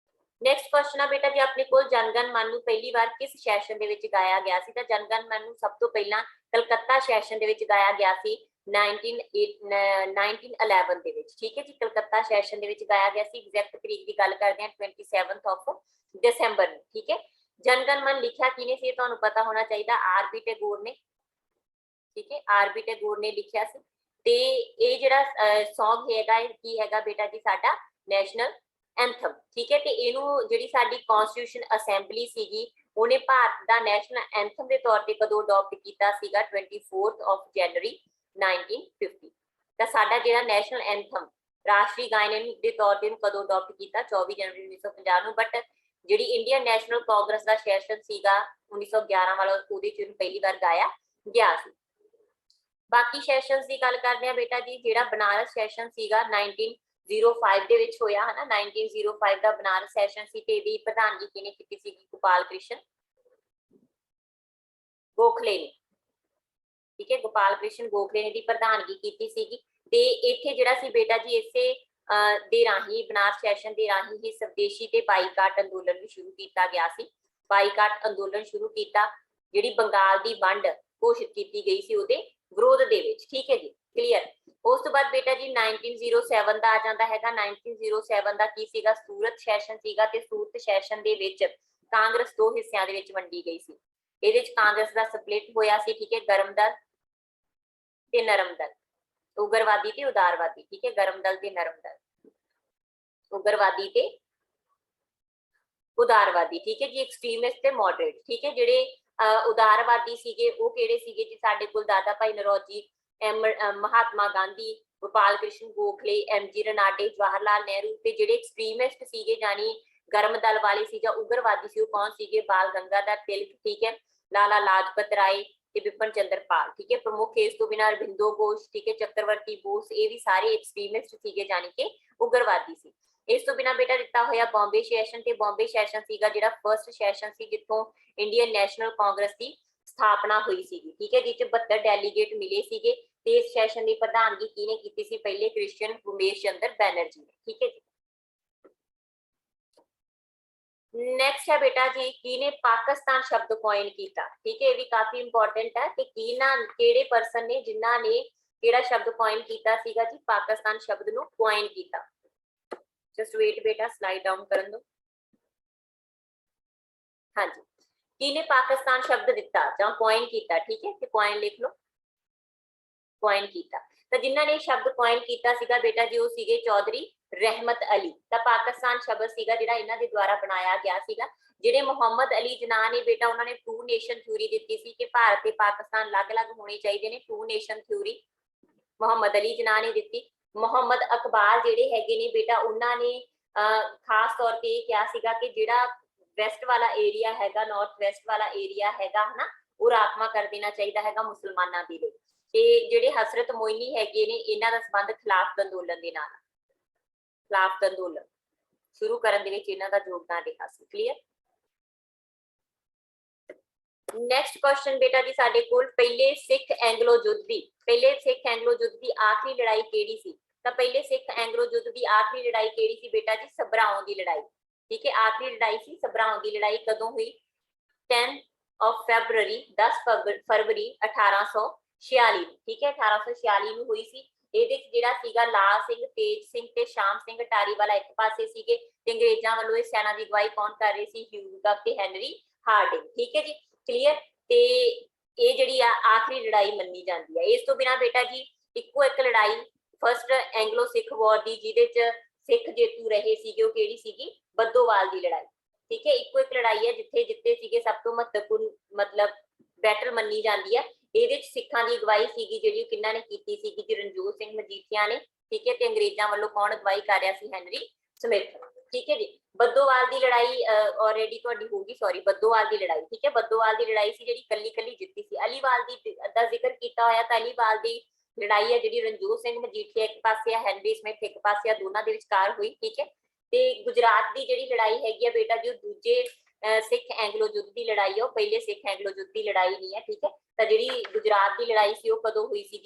ਨੈਕਸਟ ਕੁਐਸਚਨ ਆ ਬੇਟਾ ਜੀ ਆਪਣੇ ਕੋਲ, ਜਨਗਣ ਮਨ ਨੂੰ ਪਹਿਲੀ ਵਾਰ ਕਿਸ ਸੈਸ਼ਨ ਦੇ ਵਿੱਚ ਗਾਇਆ ਗਿਆ ਸੀ? ਤਾਂ ਜਨਗਣ ਮਨ ਨੂੰ ਸਭ ਤੋਂ ਪਹਿਲਾਂ ਕਲਕੱਤਾ ਸੈਸ਼ਨ ਦੇ ਵਿੱਚ ਗਾਇਆ ਗਿਆ ਸੀ 1911 ਦੇ ਵਿੱਚ। ਠੀਕ ਹੈ ਜੀ। ਕਲਕੱਤਾ ਸੈਸ਼ਨ ਦੇ ਵਿੱਚ ਗਾਇਆ ਗਿਆ ਸੀ। ਐਗਜ਼ੈਕਟ ਤਰੀਕ ਦੀ ਗੱਲ ਕਰਦੇ ਹਾਂ 27 ਦਸੰਬਰ ਨੂੰ। ਠੀਕ ਹੈ। ਜਨਗਣ ਮਨ ਲਿਖਿਆ ਕਿਹਨੇ ਸੀ? ਤੁਹਾਨੂੰ ਪਤਾ ਹੋਣਾ ਚਾਹੀਦਾ, ਆਰ.ਬੀ. ਟੈਗੋਰ ਨੇ। ਠੀਕ ਹੈ। ਆਰ.ਬੀ. ਟੈਗੋਰ ਨੇ ਲਿਖਿਆ ਸੀ। ਤੇ ਇਹ ਜਿਹੜਾ ਸੌਂਗ ਹੈਗਾ ਕੀ ਹੈਗਾ ਬੇਟਾ ਜੀ? ਸਾਡਾ ਨੈਸ਼ਨਲ ਐਂਥਮ। ਠੀਕ ਹੈ। ਤੇ ਇਹਨੂੰ ਜਿਹੜੀ ਸਾਡੀ ਕਨਸਟੀਟਿਊਸ਼ਨ ਅਸੈਂਬਲੀ ਸੀਗੀ, ਉਹਨੇ ਭਾਰਤ ਦਾ ਨੈਸ਼ਨਲ ਐਂਥਮ ਦੇ ਤੌਰ ਤੇ ਕਦੋਂ ਅਡਾਪਟ ਕੀਤਾ ਸੀਗਾ? 24 ਜਨਵਰੀ 1950। ਤਾਂ ਸਾਡਾ ਜਿਹੜਾ ਨੈਸ਼ਨਲ ਐਂਥਮ ਰਾਸ਼ਟਰੀ ਗਾਇਨ ਦੇ ਤੌਰ ਤੇ ਕਦੋਂ ਅਡਾਪਟ ਕੀਤਾ? 24 ਜਨਵਰੀ 1950 ਨੂੰ। ਬਟ ਜਿਹੜੀ ਇੰਡੀਅਨ ਨੈਸ਼ਨਲ ਕਾਂਗਰਸ ਦਾ ਸੈਸ਼ਨ ਸੀਗਾ 1911 ਵਾਲਾ, ਉਹਦੇ ਚ ਪਹਿਲੀ ਵਾਰ ਗਾਇਆ ਗਿਆ ਸੀ। ਬਾਕੀ ਸੈਸ਼ਨਸ ਦੀ ਗੱਲ ਕਰਦੇ ਆ ਬੇਟਾ ਜੀ। ਜਿਹੜਾ ਬਨਾਰਸ ਸੈਸ਼ਨ ਸੀਗਾ 1905 ਦੇ ਵਿੱਚ ਹੋਇਆ, ਹਨਾ। 1905 ਦਾ ਬਨਾਰਸ ਸੈਸ਼ਨ ਸੀ ਤੇ ਇਹਦੀ ਪ੍ਰਧਾਨਗੀ ਕਿਹਨੇ ਕੀਤੀ ਸੀ? ਗੋਪਾਲ ਕ੍ਰਿਸ਼ਨ ਗੋਖਲੇ ਨੇ। ਠੀਕ ਹੈ। ਗੋਪਾਲ ਕ੍ਰਿਸ਼ਨ ਗੋਖਲੇ ਨੇ ਦੀ ਪ੍ਰਧਾਨਗੀ ਕੀਤੀ ਸੀਗੀ। ਤੇ ਇੱਥੇ ਜਿਹੜਾ ਸੀ ਬੇਟਾ ਜੀ, ਇਸੇ ਦੇ ਰਾਹੀਂ ਬਨਾਰਸ ਸੈਸ਼ਨ ਦੇ ਰਾਹੀਂ ਹੀ ਸਵਦੇਸ਼ੀ ਤੇ ਬਾਈਕਾਟ ਅੰਦੋਲਨ ਵੀ ਸ਼ੁਰੂ ਕੀਤਾ ਗਿਆ ਸੀ। ਬਾਈਕਾਟ ਅੰਦੋਲਨ ਸ਼ੁਰੂ ਕੀਤਾ, ਜਿਹੜੀ ਬੰਗਾਲ ਦੀ ਵੰਡ ਘੋਸ਼ਿਤ ਕੀਤੀ ਗਈ ਸੀ ਉਹਦੇ ਵਿਰੋਧ ਦੇ ਵਿੱਚ। ਠੀਕ ਹੈ ਜੀ। ਕਲੀਅਰ। ਉਸ ਤੋਂ ਬਾਅਦ ਬੇਟਾ ਜੀ 1907 ਦਾ ਆ ਜਾਂਦਾ ਹੈਗਾ। 1907 ਦਾ ਕੀ ਸੀਗਾ? ਸੂਰਤ ਸੈਸ਼ਨ ਸੀਗਾ। ਤੇ ਸੂਰਤ ਸੈਸ਼ਨ ਦੇ ਵਿੱਚ ਕਾਂਗਰਸ ਦੋ ਹਿੱਸਿਆਂ ਦੇ ਵਿੱਚ ਵੰਡੀ ਗਈ ਸੀ। ਇਹਦੇ ਵਿੱਚ ਕਾਂਗਰਸ ਦਾ ਸਪਲਿਟ ਹੋਇਆ ਸੀ। ਠੀਕ ਹੈ। ਗਰਮ ਦਲ ਤੇ ਨਰਮ ਦਲ, ਉਗਰਵਾਦੀ ਤੇ ਉਦਾਰਵਾਦੀ। ਠੀਕ ਹੈ। ਗਰਮ ਦਲ ਤੇ ਨਰਮ ਦਲ, ਉਗਰਵਾਦੀ ਤੇ ਉਦਾਰਵਾਦੀ। ਠੀਕ ਹੈ ਜੀ। ਐਕਸਟ੍ਰੀਮਿਸਟ ਤੇ ਮੋਡਰੇਟ। ਠੀਕ ਹੈ। ਜਿਹੜੇ ਉਦਾਰਵਾਦੀ ਸੀਗੇ ਉਹ ਕਿਹੜੇ ਸੀਗੇ ਜੀ? ਸਾਡੇ ਕੋਲ ਦਾਦਾ ਭਾਈ ਨਰੋਜੀ, ਮਹਾਤਮਾ ਗਾਂਧੀ, ਗੋਪਾਲ ਕ੍ਰਿਸ਼ਨ ਗੋਖਲੇ, ਐਮ.ਜੀ. ਰਨਾਡੇ, ਜਵਾਹਰ ਲਾਲ ਨਹਿਰੂ। ਤੇ ਜਿਹੜੇ ਐਕਸਟ੍ਰੀਮਿਸਟ ਸੀਗੇ ਜਾਨੀ ਗਰਮ ਦਲ ਵਾਲੇ ਸੀ ਜਾਂ ਉਗਰਵਾਦੀ ਸੀ, ਉਹ ਕੌਣ ਸੀਗੇ? ਬਾਲ ਗੰਗਾਧਰ ਤਿਲਕ। ਠੀਕ ਹੈ। ਲਾਲਾ ਲਾਜਪਤ ਰਾਏ ਤੇ ਵਿਪਨ ਚੰਦਰ ਪਾਲ। ਠੀਕ ਹੈ। ਪ੍ਰਮੁੱਖ ਇਸ ਤੋਂ ਬਿਨਾਂ ਅਰਬਿੰਦੋ ਘੋਸ਼, ਠੀਕ ਹੈ, ਚੱਕਰਵਰਤੀ ਬੋਸ, ਇਹ ਵੀ ਸਾਰੇ ਐਕਸਟ੍ਰੀਮਿਸਟ ਸੀਗੇ ਜਾਨੀ ਕਿ ਉਗਰਵਾਦੀ ਸੀ। ਇਸ ਤੋਂ ਬਿਨਾਂ ਬੇਟਾ ਦਿੱਤਾ ਹੋਇਆ ਬੰਬੇ ਸੈਸ਼ਨ। ਤੇ ਬੰਬੇ ਸੈਸ਼ਨ ਸੀਗਾ ਜਿਹੜਾ ਫਰਸਟ ਸੈਸ਼ਨ ਸੀ ਜਿੱਥੋਂ ਇੰਡੀਅਨ ਨੈਸ਼ਨਲ ਕਾਂਗਰਸ ਦੀ ਸਥਾਪਨਾ ਹੋਈ ਸੀਗੀ। ਠੀਕ ਹੈ। ਜਿਸ 'ਚ 72 ਡੈਲੀਗੇਟ ਮਿਲੇ ਸੀਗੇ। ਤੇ ਇਸ ਸੈਸ਼ਨ ਦੀ ਪ੍ਰਧਾਨਗੀ ਕਿਹਨੇ ਕੀਤੀ ਸੀ? ਪਹਿਲੇ ਕ੍ਰਿਸਚੀਅਨ ਉਮੇਸ਼ ਚੰਦਰ ਬੈਨਰਜੀ ਨੇ। ਠੀਕ ਹੈ ਜੀ। ਨੈਕਸਟ ਹੈ ਬੇਟਾ ਜੀ, ਕਿਹਨੇ ਪਾਕਿਸਤਾਨ ਸ਼ਬਦ ਕੋਇਨ ਕੀਤਾ? ਠੀਕ ਹੈ। ਇਹ ਵੀ ਕਾਫੀ ਇੰਪੋਰਟੈਂਟ ਹੈ ਕਿ ਕਿਹੜੇ ਪਰਸਨ ਨੇ ਜਿਨ੍ਹਾਂ ਨੇ ਕਿਹੜਾ ਸ਼ਬਦ ਕੋਇਨ ਕੀਤਾ ਸੀਗਾ ਜੀ? ਪਾਕਿਸਤਾਨ ਸ਼ਬਦ ਨੂੰ ਕੋਇਨ ਕੀਤਾ। ਜਸਟ ਵੇਟ ਬੇਟਾ, ਸਲਾਈਡ ਡਾਊਨ ਕਰਨ ਦੋ। ਹਾਂਜੀ। ਕਿਹਨੇ ਪਾਕਿਸਤਾਨ ਸ਼ਬਦ ਦਿੱਤਾ ਜਾਂ ਕੋਇਨ ਕੀਤਾ? ਠੀਕ ਹੈ। ਤੇ ਕੋਇਨ ਲਿਖ ਲਓ, ਕੋਇਨ ਕੀਤਾ। ਤਾਂ ਜਿਨ੍ਹਾਂ ਨੇ ਸ਼ਬਦ ਕੋਇਨ ਕੀਤਾ ਸੀਗਾ ਬੇਟਾ ਜੀ, ਉਹ ਸੀਗੇ ਚੌਧਰੀ ਰਹਿਮਤ ਅਲੀ। ਤਾਂ ਪਾਕਿਸਤਾਨ ਸ਼ਬਦ ਸੀਗਾ ਜਿਹੜਾ ਇਹਨਾਂ ਦੇ ਦੁਆਰਾ ਬਣਾਇਆ ਗਿਆ ਸੀਗਾ। ਜਿਹੜੇ ਮੁਹੰਮਦ ਅਲੀ ਜਿਨਾਹ ਨੇ ਬੇਟਾ, ਉਹਨਾਂ ਨੇ ਟੂ ਨੇਸ਼ਨ ਥਿਊਰੀ ਦਿੱਤੀ ਸੀ ਕਿ ਭਾਰਤ ਤੇ ਪਾਕਿਸਤਾਨ ਅਲੱਗ-ਅਲੱਗ ਹੋਣੇ ਚਾਹੀਦੇ ਨੇ। Two nation theory Muhammad Ali Jinnah ਨੇ ਦਿੱਤੀ। ਮੁਹੰਮਦ ਅਕਬਾਰ ਜਿਹੜੇ ਹੈਗੇ ਨੇ ਬੇਟਾ, ਉਹਨਾਂ ਨੇ ਖਾਸ ਤੌਰ ਤੇ ਇਹ ਕਿਹਾ ਸੀਗਾ ਕਿ ਜਿਹੜਾ ਵੈਸਟ ਵਾਲਾ ਏਰੀਆ ਹੈਗਾ, ਨਾਰਥ ਵੈਸਟ ਵਾਲਾ ਏਰੀਆ ਹੈਗਾ, ਹਨਾ, ਉਹ ਰਾਖਵਾਂ ਕਰ ਦੇਣਾ ਚਾਹੀਦਾ ਹੈਗਾ ਮੁਸਲਮਾਨਾਂ ਦੇ ਲਈ। ਤੇ ਜਿਹੜੇ ਹਸਰਤ ਮੋਇਨੀ ਹੈਗੇ ਨੇ, ਇਹਨਾਂ ਦਾ ਸੰਬੰਧ ਖਿਲਾਫਤ ਅੰਦੋਲਨ ਦੇ ਨਾਲ, ਖਿਲਾਫਤ ਅੰਦੋਲਨ ਸ਼ੁਰੂ ਕਰਨ ਦੇ ਵਿੱਚ ਇਹਨਾਂ ਦਾ ਯੋਗਦਾਨ ਰਿਹਾ ਸੀ। ਕਲੀਅਰ। ਨੈਕਸਟ ਕੁਐਸਚਨ ਬੇਟਾ ਜੀ ਸਾਡੇ ਕੋਲ, ਪਹਿਲੇ ਸਿੱਖ ਐਂਗਲੋ ਯੁੱਧ ਦੀ ਆਖਰੀ ਲੜਾਈ ਕਿਹੜੀ ਸੀ? ਤਾਂ ਪਹਿਲੇ ਸਿੱਖ ਐਂਗਲੋ ਯੁੱਧ ਦੀ ਆਖਰੀ ਲੜਾਈ ਕਿਹੜੀ ਸੀ ਬੇਟਾ ਜੀ? ਸਭਰਾਵਾਂ ਦੀ ਲੜਾਈ। ਠੀਕ ਹੈ। ਆਖਰੀ ਲੜਾਈ ਸੀ ਸਭਰਾਵਾਂ ਦੀ ਲੜਾਈ। ਕਦੋਂ ਹੋਈ? 10 ਫਰਵਰੀ 1846 ਨੂੰ। ਠੀਕ ਹੈ। 1846 ਨੂੰ ਹੋਈ ਸੀ। ਇਹਦੇ ਚ ਜਿਹੜਾ ਸੀਗਾ ਲਾਲ ਸਿੰਘ, ਤੇਜ ਸਿੰਘ ਤੇ ਸ਼ਾਮ ਸਿੰਘ ਟਾਰੀਵਾਲਾ ਇੱਕ ਪਾਸੇ ਸੀਗੇ ਤੇ ਅੰਗਰੇਜ਼ਾਂ ਵੱਲੋਂ ਇਹ ਸੈਨਾ ਦੀ ਅਗਵਾਈ ਕੌਣ ਕਰ ਰਹੇ ਸੀ? ਹਿਊ ਗਾਕ ਤੇ ਹੈਨਰੀ ਹਾਰਡਿੰਗ। ਠੀਕ ਹੈ ਜੀ। ਕਲੀਅਰ। ਤੇ ਇਹ ਜਿਹੜੀ ਆ ਆਖਰੀ ਲੜਾਈ ਮੰਨੀ ਜਾਂਦੀ ਹੈ। ਇਸ ਤੋਂ ਬਿਨਾਂ ਬੇਟਾ ਜੀ ਇੱਕੋ ਇੱਕ ਲੜਾਈ ਫਸਟ ਐਂਗਲੋ ਸਿੱਖ ਵਾਰ ਦੀ, ਜਿਹਦੇ ਚ ਸਿੱਖ ਜੇਤੂ ਰਹੇ ਸੀਗੇ, ਉਹ ਕਿਹੜੀ ਸੀਗੀ? ਬੱਦੋਵਾਲ ਦੀ ਲੜਾਈ। ਠੀਕ ਹੈ। ਇੱਕੋ ਇੱਕ ਲੜਾਈ ਹੈ ਜਿੱਥੇ ਜਿੱਤੇ ਸੀਗੇ। ਸਭ ਤੋਂ ਮਹੱਤਵਪੂਰਨ ਮਤਲਬ ਬੈਟਲ ਮੰਨੀ ਜਾਂਦੀ ਹੈ। ਇਹਦੇ ਚ ਸਿੱਖਾਂ ਦੀ ਅਗਵਾਈ ਸੀਗੀ ਜਿਹੜੀ ਕਿਹਨਾਂ ਨੇ ਕੀਤੀ ਸੀਗੀ ਜੀ? ਰਣਜੋਤ ਸਿੰਘ ਮਜੀਠੀਆ ਨੇ। ਠੀਕ ਹੈ। ਤੇ ਅੰਗਰੇਜ਼ਾਂ ਵੱਲੋਂ ਕੌਣ ਅਗਵਾਈ ਕਰ ਰਿਹਾ ਸੀ? Henry Smith. ठीक है जी। बद्दोवाल की लड़ाई ऑलरेडी तुहाडी होगी, सॉरी बद्दोवाल की लड़ाई, ठीक है। बद्दोवाल की लड़ाई सी जिहड़ी कल्ली कल्ली जित्ती सी। अलीवाल दा जिक्र कीता होया तां अलीवाल दी लड़ाई है जिहड़ी रणजोत सिंह मजीठिया एक पासे, हैनरी स्मिथ एक पासे, दोनों दे विचकार हुई, ठीक है। ते गुजरात की जिहड़ी लड़ाई हैगी बेटा जी दूजे सिख एंग्लो युद्ध की लड़ाई है, पहले सिख एंग्लो युद्ध की लड़ाई नहीं है, ठीक है। तो जिहड़ी गुजरात की लड़ाई सी कदों हुई सी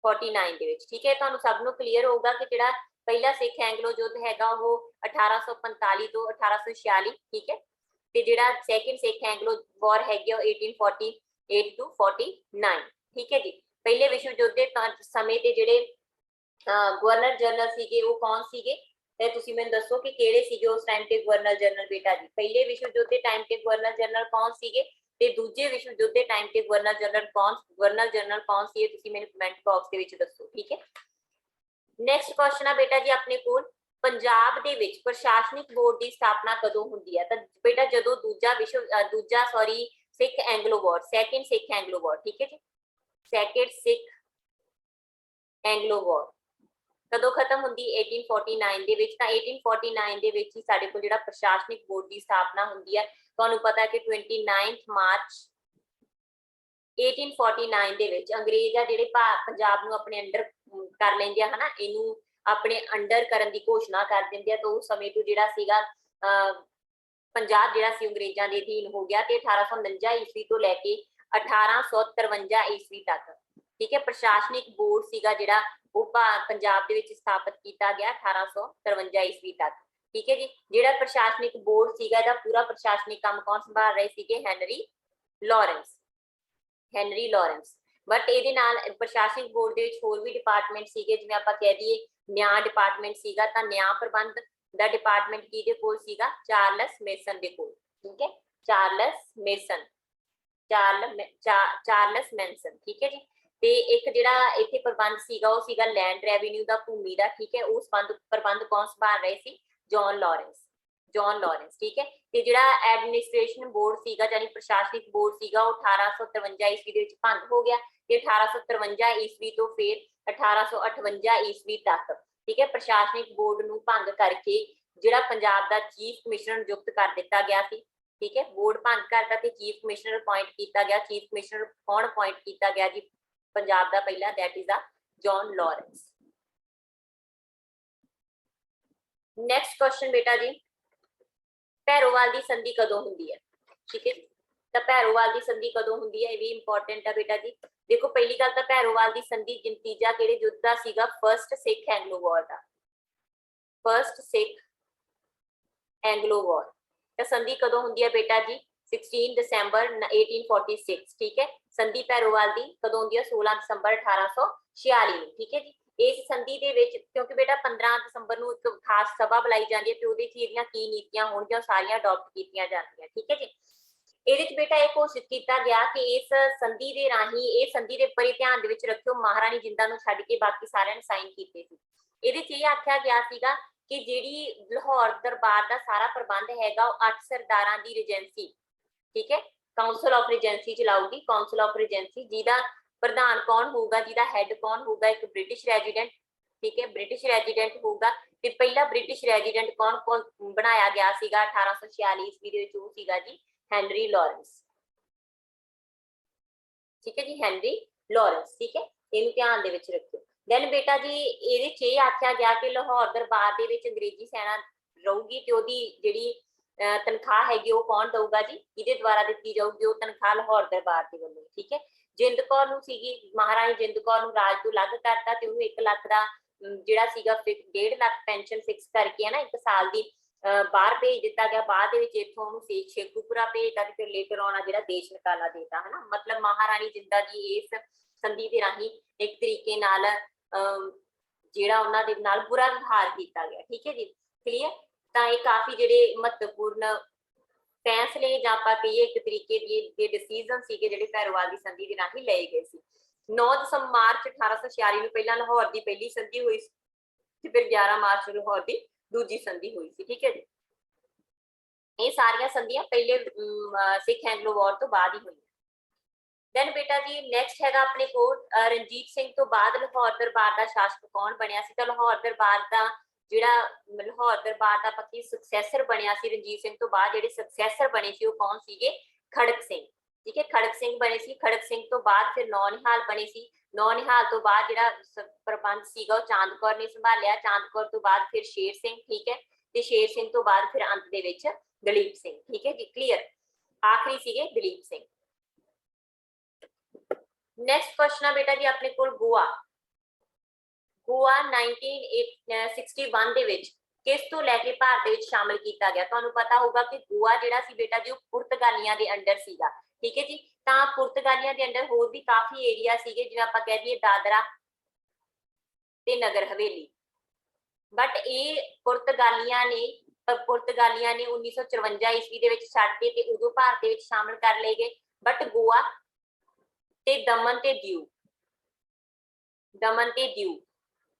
1849 ਦੇ ਵਿੱਚ, ठीक है। ਤੁਹਾਨੂੰ ਸਭ ਨੂੰ क्लीयर होगा कि ਜਿਹੜਾ ਪਹਿਲਾ ਸਿੱਖ ਐਂਗਲੋ ਯੁੱਧ ਹੈਗਾ ਉਹ 1845 ਤੋਂ 1846, ठीक है। ਤੇ ਜਿਹੜਾ ਸੈਕੰਡ ਸਿੱਖ ਐਂਗਲੋ ਵਾਰ ਹੈਗੀ ਉਹ 1848 to 49, ठीक है जी। ਪਹਿਲੇ ਵਿਸ਼ਵ ਯੁੱਧ ਦੇ ਸਮੇਂ ਤੇ ਜਿਹੜੇ ਗਵਰਨਰ ਜਨਰਲ ਸੀਗੇ ਉਹ ਕੌਣ ਸੀਗੇ, ਤੇ ਤੁਸੀਂ ਮੈਨੂੰ ਦੱਸੋ ਕਿ ਕਿਹੜੇ ਸੀਗੇ ਉਸ ਟਾਈਮ ਤੇ ਗਵਰਨਰ ਜਨਰਲ बेटा जी। ਪਹਿਲੇ ਵਿਸ਼ਵ ਯੁੱਧ ਦੇ ਟਾਈਮ ਤੇ ਗਵਰਨਰ ਜਨਰਲ ਕੌਣ ਸੀਗੇ ਤੇ ਦੂਜੇ ਵਿਸ਼ਵ ਯੁੱਧ ਦੇ ਟਾਈਮ ਤੇ ਗਵਰਨਰ ਜਨਰਲ ਕੌਣ ਸੀ, ਇਹ ਤੁਸੀਂ ਮੈਨੂੰ ਕਮੈਂਟ ਬਾਕਸ ਦੇ ਵਿੱਚ ਦੱਸੋ, ਠੀਕ ਹੈ। ਨੈਕਸਟ ਕੁਐਸਚਨ ਆ बेटा जी ਆਪਣੇ ਕੋਲ, ਪੰਜਾਬ ਦੇ ਵਿੱਚ ਪ੍ਰਸ਼ਾਸਨਿਕ ਬੋਰਡ ਦੀ ਸਥਾਪਨਾ ਕਦੋਂ ਹੁੰਦੀ ਹੈ? ਤਾਂ बेटा ਜਦੋਂ ਦੂਜਾ ਸਿੱਖ ਐਂਗਲੋ ਵਾਰ, ਸੈਕੰਡ ਸਿੱਖ ਐਂਗਲੋ ਵਾਰ, ਠੀਕ ਹੈ ਜੀ। ਸੈਕੰਡ ਸਿੱਖ ਐਂਗਲੋ ਵਾਰ ਕਦੋਂ ਖਤਮ ਹੁੰਦੀ? 1849 ਦੇ ਵਿੱਚ। ਤਾਂ 1849 ਦੇ ਵਿੱਚ ਹੀ ਸਾਡੇ ਕੋਲ ਜਿਹੜਾ ਪ੍ਰਸ਼ਾਸਨਿਕ ਬੋਰਡ ਦੀ ਸਥਾਪਨਾ ਹੁੰਦੀ ਹੈ। ਤੁਹਾਨੂੰ ਪਤਾ ਹੈ ਕਿ 29 ਮਾਰਚ 1849 ਦੇ ਵਿੱਚ ਅੰਗਰੇਜ਼ ਆ ਜਿਹੜੇ ਪੰਜਾਬ ਨੂੰ ਆਪਣੇ ਅੰਡਰ ਕਰ ਲੈਂਦੇ ਆ, ਹਨਾ, ਇਹਨੂੰ ਆਪਣੇ ਅੰਡਰ ਕਰਨ ਦੀ ਘੋਸ਼ਣਾ ਕਰ ਦਿੰਦੇ ਆ। ਤਾਂ ਉਸ ਸਮੇਂ ਤੋਂ ਜਿਹੜਾ ਸੀਗਾ ਪੰਜਾਬ ਜਿਹੜਾ ਸੀ ਅੰਗਰੇਜ਼ਾਂ ਦੇ ਅਧੀਨ ਹੋ ਗਿਆ ਤੇ 1849 ਈਸਵੀ ਤੋਂ ਲੈ ਕੇ 1853 ਈਸਵੀ ਤੱਕ, ਠੀਕ ਹੈ, ਪ੍ਰਸ਼ਾਸਨਿਕ ਬੋਰਡ ਸੀਗਾ ਜਿਹੜਾ ਉਹ ਪੰਜਾਬ ਦੇ ਵਿੱਚ ਸਥਾਪਿਤ ਕੀਤਾ ਗਿਆ 1853 ਈਸਵੀ ਤੱਕ, ਠੀਕ ਹੈ ਜੀ। ਜਿਹੜਾ ਪ੍ਰਸ਼ਾਸਨਿਕ ਬੋਰਡ ਸੀਗਾ ਇਹਦਾ ਪੂਰਾ ਪ੍ਰਸ਼ਾਸਨਿਕ ਕੰਮ ਕੌਣ ਸੰਭਾਲ ਰਹੇ ਸੀਗੇ? Henry Lawrence. ਬਟ ਇਹਦੇ ਨਾਲ ਪ੍ਰਸ਼ਾਸਨਿਕ ਬੋਰਡ ਦੇ ਵਿੱਚ ਹੋਰ ਵੀ ਡਿਪਾਰਟਮੈਂਟ ਸੀਗੇ, ਜਿਵੇਂ ਆਪਾਂ ਕਹਿ ਦਈਏ ਨਿਆਂ ਡਿਪਾਰਟਮੈਂਟ ਸੀਗਾ, ਤਾਂ ਨਿਆਂ ਪ੍ਰਬੰਧ ਦਾ ਡਿਪਾਰਟਮੈਂਟ ਕਿਹਦੇ ਕੋਲ ਸੀਗਾ? ਚਾਰਲਸ ਮੇਸਨ ਦੇ ਕੋਲ, ਠੀਕ ਹੈ, ਚਾਰਲਸ ਮੈਨਸਨ, ਠੀਕ ਹੈ ਜੀ। ਤੇ ਇੱਕ ਜਿਹੜਾ ਇੱਥੇ ਪ੍ਰਬੰਧ ਸੀਗਾ ਉਹ ਸੀਗਾ ਲੈਂਡ ਰੈਵਨਿਊ ਦਾ, ਭੂਮੀ ਦਾ, ਠੀਕ ਹੈ। ਉਸ ਪ੍ਰਬੰਧ ਕੌਣ ਸੰਭਾਲ ਰਹੇ ਸੀ? ਜੌਨ ਲਾਰੈਂਸ, ਠੀਕ ਹੈ। ਤੇ ਜਿਹੜਾ ਐਡਮਿਨਿਸਟ੍ਰੇਸ਼ਨ ਬੋਰਡ ਸੀਗਾ ਯਾਨੀ ਪ੍ਰਸ਼ਾਸਨਿਕ ਬੋਰਡ ਸੀਗਾ ਉਹ 1853 ਈਸਵੀ ਦੇ ਵਿੱਚ ਭੰਗ ਹੋ ਗਿਆ ਤੇ 1853 ਈਸਵੀ ਤੋਂ ਫਿਰ 1858 ਈਸਵੀ ਤੱਕ, ਠੀਕ ਹੈ, ਪ੍ਰਸ਼ਾਸਨਿਕ ਬੋਰਡ ਨੂੰ ਭੰਗ ਕਰਕੇ ਜਿਹੜਾ ਪੰਜਾਬ ਦਾ ਚੀਫ ਕਮਿਸ਼ਨਰ ਨਿਯੁਕਤ ਕਰ ਦਿੱਤਾ ਗਿਆ ਸੀ, ਠੀਕ ਹੈ। ਬੋਰਡ ਭੰਗ ਕਰਤਾ ਤੇ ਚੀਫ ਕਮਿਸ਼ਨਰ ਅਪਾਇੰਟ ਕੀਤਾ ਗਿਆ। ਚੀਫ ਕਮਿਸ਼ਨਰ ਕੌਣ ਅਪਾਇੰਟ ਕੀਤਾ ਗਿਆ ਜੀ ਪੰਜਾਬ ਦਾ ਪਹਿਲਾ? That is John Lawrence. Next question बेटा जी, ਭੈਰੋਵਾਲ ਦੀ ਸੰਧੀ ਕਦੋਂ ਹੁੰਦੀ ਹੈ? ਠੀਕ ਹੈ, ਤਾਂ ਭੈਰੋਵਾਲ ਦੀ ਸੰਧੀ ਕਦੋਂ ਹੁੰਦੀ ਹੈ ਇਹ ਵੀ ਇੰਪੋਰਟੈਂਟ ਹੈ बेटा जी। ਦੇਖੋ ਪਹਿਲੀ ਗੱਲ ਤਾਂ ਭੈਰੋਵਾਲ ਦੀ ਸੰਧੀ ਨਤੀਜਾ ਕਿਹੜੇ ਯੁੱਧ ਦਾ ਸੀਗਾ? ਫਰਸਟ ਸਿੱਖ ਐਂਗਲੋ ਵਾਰ ਦਾ, ਫਰਸਟ ਸਿੱਖ ਐਂਗਲੋ ਵਾਰ। ਤਾਂ ਸੰਧੀ ਕਦੋਂ ਹੁੰਦੀ ਹੈ बेटा जी? 16 ਦਸੰਬਰ 1846, ਠੀਕ ਹੈ। ਸੰਧੀ ਭੈਰੋਵਾਲ ਦੀ ਕਦੋਂ ਹੁੰਦੀ ਹੈ? 16 ਦਸੰਬਰ 1846 ਨੂੰ, ਠੀਕ ਹੈ ਜੀ। ਇਸ ਸੰਧੀ ਦੇ ਵਿੱਚ ਕਿਉਂਕਿ बेटा 15 ਦਸੰਬਰ ਨੂੰ ਇੱਕ ਖਾਸ ਸਭਾ ਬੁਲਾਈ ਜਾਂਦੀ ਹੈ ਤੇ ਉਹਦੇ ਚ ਇਹਦੀਆਂ ਕੀ ਨੀਤੀਆਂ ਹੋਣਗੀਆਂ ਸਾਰੀਆਂ ਅਡਾਪਟ ਕੀਤੀਆਂ ਜਾਂਦੀਆਂ, ਠੀਕ ਹੈ ਜੀ। ਇਹਦੇ ਚ बेटा ਇਹ ਘੋਸ਼ਿਤ ਕੀਤਾ ਗਿਆ ਕਿ ਇਸ ਸੰਧੀ ਦੇ ਰਾਹੀਂ, ਇਹ ਸੰਧੀ ਦੇ ਉੱਪਰ ਧਿਆਨ ਦੇ ਵਿੱਚ ਰੱਖਿਓ, ਮਹਾਰਾਣੀ ਜਿੰਦਾਂ ਨੂੰ ਛੱਡ ਕੇ ਬਾਕੀ ਸਾਰਿਆਂ ਨੇ ਸਾਈਨ ਕੀਤੇ ਸੀ। ਇਹਦੇ ਚ ਇਹ ਆਖਿਆ ਗਿਆ ਸੀਗਾ ਕਿ ਜਿਹੜੀ ਲਾਹੌਰ ਦਰਬਾਰ ਦਾ ਸਾਰਾ ਪ੍ਰਬੰਧ ਹੈਗਾ ਉਹ 8 ਸਰਦਾਰਾਂ ਦੀ ਰੀਜੈਂਸੀ, ਠੀਕ ਹੈ, ਕਾਉਂਸਲ ਆਫ ਰੀਜੈਂਸੀ ਚਲਾਊਗੀ। ਕਾਉਂਸਲ ਆਫ ਰੀਜੈਂਸੀ ਜਿਹਦਾ ਪ੍ਰਧਾਨ ਕੌਣ ਹੋਊਗਾ, ਜਿਹਦਾ ਹੈਡ ਕੌਣ ਹੋਊਗਾ? ਇੱਕ ਬ੍ਰਿਟਿਸ਼ ਰੈਜ਼ੀਡੈਂਟ, ਠੀਕ ਹੈ, ਬ੍ਰਿਟਿਸ਼ ਰੈਜ਼ੀਡੈਂਟ ਹੋਊਗਾ। ਤੇ ਪਹਿਲਾ ਬ੍ਰਿਟਿਸ਼ ਰੈਜ਼ੀਡੈਂਟ ਕੌਣ ਬਣਾਇਆ ਗਿਆ ਸੀਗਾ 1846 ਈਸਵੀ ਦੇ ਵਿੱਚ? ਉਹ ਸੀਗਾ ਜੀ ਹੈਨਰੀ ਲਾਰੈਂਸ, ਠੀਕ ਹੈ ਜੀ, ਹੈਨਰੀ ਲਾਰੈਂਸ, ਠੀਕ ਹੈ। ਇਹਨੂੰ ਧਿਆਨ ਦੇ ਵਿੱਚ ਰੱਖਿਓ। ਦੈਨ बेटा जी ਇਹਦੇ ਚ ਇਹ ਆਖਿਆ ਗਿਆ ਕਿ ਲਾਹੌਰ ਦਰਬਾਰ ਦੇ ਵਿੱਚ ਅੰਗਰੇਜ਼ੀ ਸੈਨਾ ਰਹੂਗੀ ਤੇ ਉਹਦੀ ਜਿਹੜੀ ਤਨਖਾਹ ਹੈਗੀ ਉਹ ਕੌਣ ਦਊਗਾ ਜੀ? ਇਹਦੇ ਦੁਆਰਾ ਦਿੱਤੀ ਜਾਊਗੀ ਉਹ ਤਨਖਾਹ ਲਾਹੌਰ ਦਰਬਾਰ ਦੇ ਵੱਲੋਂ, ਠੀਕ ਹੈ। ਜਿੰਦ ਕੌਰ ਨੂੰ ਸੀਗੀ, ਮਹਾਰਾਣੀ ਜਿੰਦ ਕੌਰ ਨੂੰ ਰਾਜ ਤੋਂ ਅਲੱਗ ਕਰਤਾ ਤੇ ਉਹਨੂੰ 1 ਲੱਖ ਦਾ ਜਿਹੜਾ ਸੀਗਾ 1.5 ਲੱਖ ਪੈਨਸ਼ਨ ਫਿਕਸ ਕਰਕੇ, ਹੈ ਨਾ, 1 ਸਾਲ ਦੀ ਬਾਹਰ ਭੇਜ ਦਿੱਤਾ ਗਿਆ। ਬਾਅਦ ਦੇ ਵਿੱਚ ਇੱਥੋਂ ਉਹਨੂੰ ਸ਼ੇਖੂਪੁਰਾ ਭੇਜਤਾ ਤੇ ਫਿਰ ਲੇਟਰ ਆਉਣਾ ਜਿਹੜਾ ਦੇਸ਼ ਨਿਕਾਲਾ ਦੇਤਾ, ਹੈ ਨਾ। ਮਤਲਬ ਮਹਾਰਾਣੀ ਜਿੰਦਾਂ ਦੀ ਇਸ ਸੰਧੀ ਦੇ ਰਾਹੀਂ ਇੱਕ ਤਰੀਕੇ ਨਾਲ ਜਿਹੜਾ ਉਹਨਾਂ ਦੇ ਨਾਲ ਬੁਰਾ ਵਿਵਹਾਰ ਕੀਤਾ ਗਿਆ, ਠੀਕ ਹੈ ਜੀ, ਕਲੀਅਰ। ਤਾਂ ਇਹ ਕਾਫੀ ਜਿਹੜੇ ਮਹੱਤਵਪੂਰਨ ਫੈਸਲੇ ਜਾਂ ਆਪਾਂ ਕਹੀਏ ਇੱਕ ਤਰੀਕੇ ਦੇ ਡਿਸੀਜਨ ਸੀਗੇ ਜਿਹੜੇ ਭੈਰੋਵਾਲ ਦੀ ਸੰਧੀ ਦੇ ਰਾਹੀਂ ਲਏ ਗਏ ਸੀ। 9 ਦਸੰਬਰ ਮਾਰਚ 1846 ਨੂੰ ਪਹਿਲਾਂ ਲਾਹੌਰ ਦੀ ਪਹਿਲੀ ਸੰਧੀ ਹੋਈ ਸੀ ਤੇ ਫਿਰ 11 ਮਾਰਚ ਨੂੰ ਲਾਹੌਰ ਦੀ ਦੂਜੀ ਸੰਧੀ ਹੋਈ ਸੀ, ਠੀਕ ਹੈ ਜੀ। ਇਹ ਸਾਰੀਆਂ ਸੰਧੀਆਂ ਪਹਿਲੇ ਸਿੱਖ ਐਂਗਲੋ ਵਾਰ ਤੋਂ ਬਾਅਦ ਹੀ ਹੋਈਆਂ। ਦੈਨ बेटा जी ਨੈਕਸਟ ਹੈਗਾ ਆਪਣੇ ਕੋਲ ਰਣਜੀਤ ਸਿੰਘ ਤੋਂ ਬਾਅਦ ਲਾਹੌਰ ਦਰਬਾਰ ਦਾ ਸ਼ਾਸਕ ਕੌਣ ਬਣਿਆ ਸੀ? ਤਾਂ ਲਾਹੌਰ ਦਰਬਾਰ ਦਾ ਜਿਹੜਾ ਲਾਹੌਰ ਦਰਬਾਰ ਦਾ ਪੱਕੀ ਸਕਸੈਸਰ ਬਣਿਆ ਸੀ ਰਣਜੀਤ ਸਿੰਘ ਤੋਂ ਬਾਅਦ, ਜਿਹੜੇ ਸਕਸੈਸਰ ਬਣੇ ਸੀ ਉਹ ਕੌਣ ਸੀਗੇ? ਖੜਕ ਸਿੰਘ। ਠੀਕ ਹੈ, ਖੜਕ ਸਿੰਘ ਬਣੇ ਸੀ। ਖੜਕ ਸਿੰਘ ਤੋਂ ਬਾਅਦ ਫਿਰ ਨੌ ਨਿਹਾਲ ਬਣੇ ਸੀ। ਨੌ ਨਿਹਾਲ ਤੋਂ ਬਾਅਦ ਜਿਹੜਾ ਪ੍ਰਬੰਧ ਸੀਗਾ ਉਹ ਚਾਂਦ ਕੌਰ ਨੇ ਸੰਭਾਲਿਆ। ਚਾਂਦ ਕੌਰ ਤੋਂ ਬਾਅਦ ਫਿਰ ਸ਼ੇਰ ਸਿੰਘ। ਠੀਕ ਹੈ, ਤੇ ਸ਼ੇਰ ਸਿੰਘ ਤੋਂ ਬਾਅਦ ਫਿਰ ਅੰਤ ਦੇ ਵਿੱਚ ਦਲੀਪ ਸਿੰਘ। ਠੀਕ ਹੈ ਜੀ, ਕਲੀਅਰ। ਆਖਰੀ ਸੀਗੇ ਦਲੀਪ ਸਿੰਘ। ਨੈਕਸਟ ਕੁਐਸਚਨ ਆ ਬੇਟਾ ਜੀ ਆਪਣੇ ਕੋਲ ਗੋਆ। ਗੋਆ 1961 ਦੇ ਵਿੱਚ ਕਿਸ ਤੋਂ ਲੈ ਕੇ ਭਾਰਤ ਦੇ ਵਿੱਚ ਸ਼ਾਮਲ ਕੀਤਾ ਗਿਆ? ਤੁਹਾਨੂੰ ਪਤਾ ਹੋਊਗਾ ਕਿ ਗੋਆ ਜਿਹੜਾ ਸੀ ਬੇਟਾ ਜੀ ਉਹ ਪੁਰਤਗਾਲੀਆਂ ਦੇ ਅੰਡਰ ਸੀਗਾ। ਠੀਕ ਹੈ ਜੀ, ਤਾਂ ਪੁਰਤਗਾਲੀਆਂ ਦੇ ਅੰਡਰ ਹੋਰ ਵੀ ਕਾਫੀ ਏਰੀਆ ਸੀਗੇ, ਜਿਵੇਂ ਆਪਾਂ ਕਹਿ ਦਈਏ ਦਾਦਰਾ ਤੇ ਨਗਰ ਹਵੇਲੀ, ਬਟ ਇਹ ਪੁਰਤਗਾਲੀਆਂ ਨੇ 1954 ਈਸਵੀ ਦੇ ਵਿੱਚ ਛੱਡ ਕੇ ਤੇ ਉਦੋਂ ਭਾਰਤ ਦੇ ਵਿੱਚ ਸ਼ਾਮਲ ਕਰ ਲਏ ਗਏ। ਬਟ ਗੋਆ ਤੇ ਦਮਨ ਤੇ ਦਿਊ,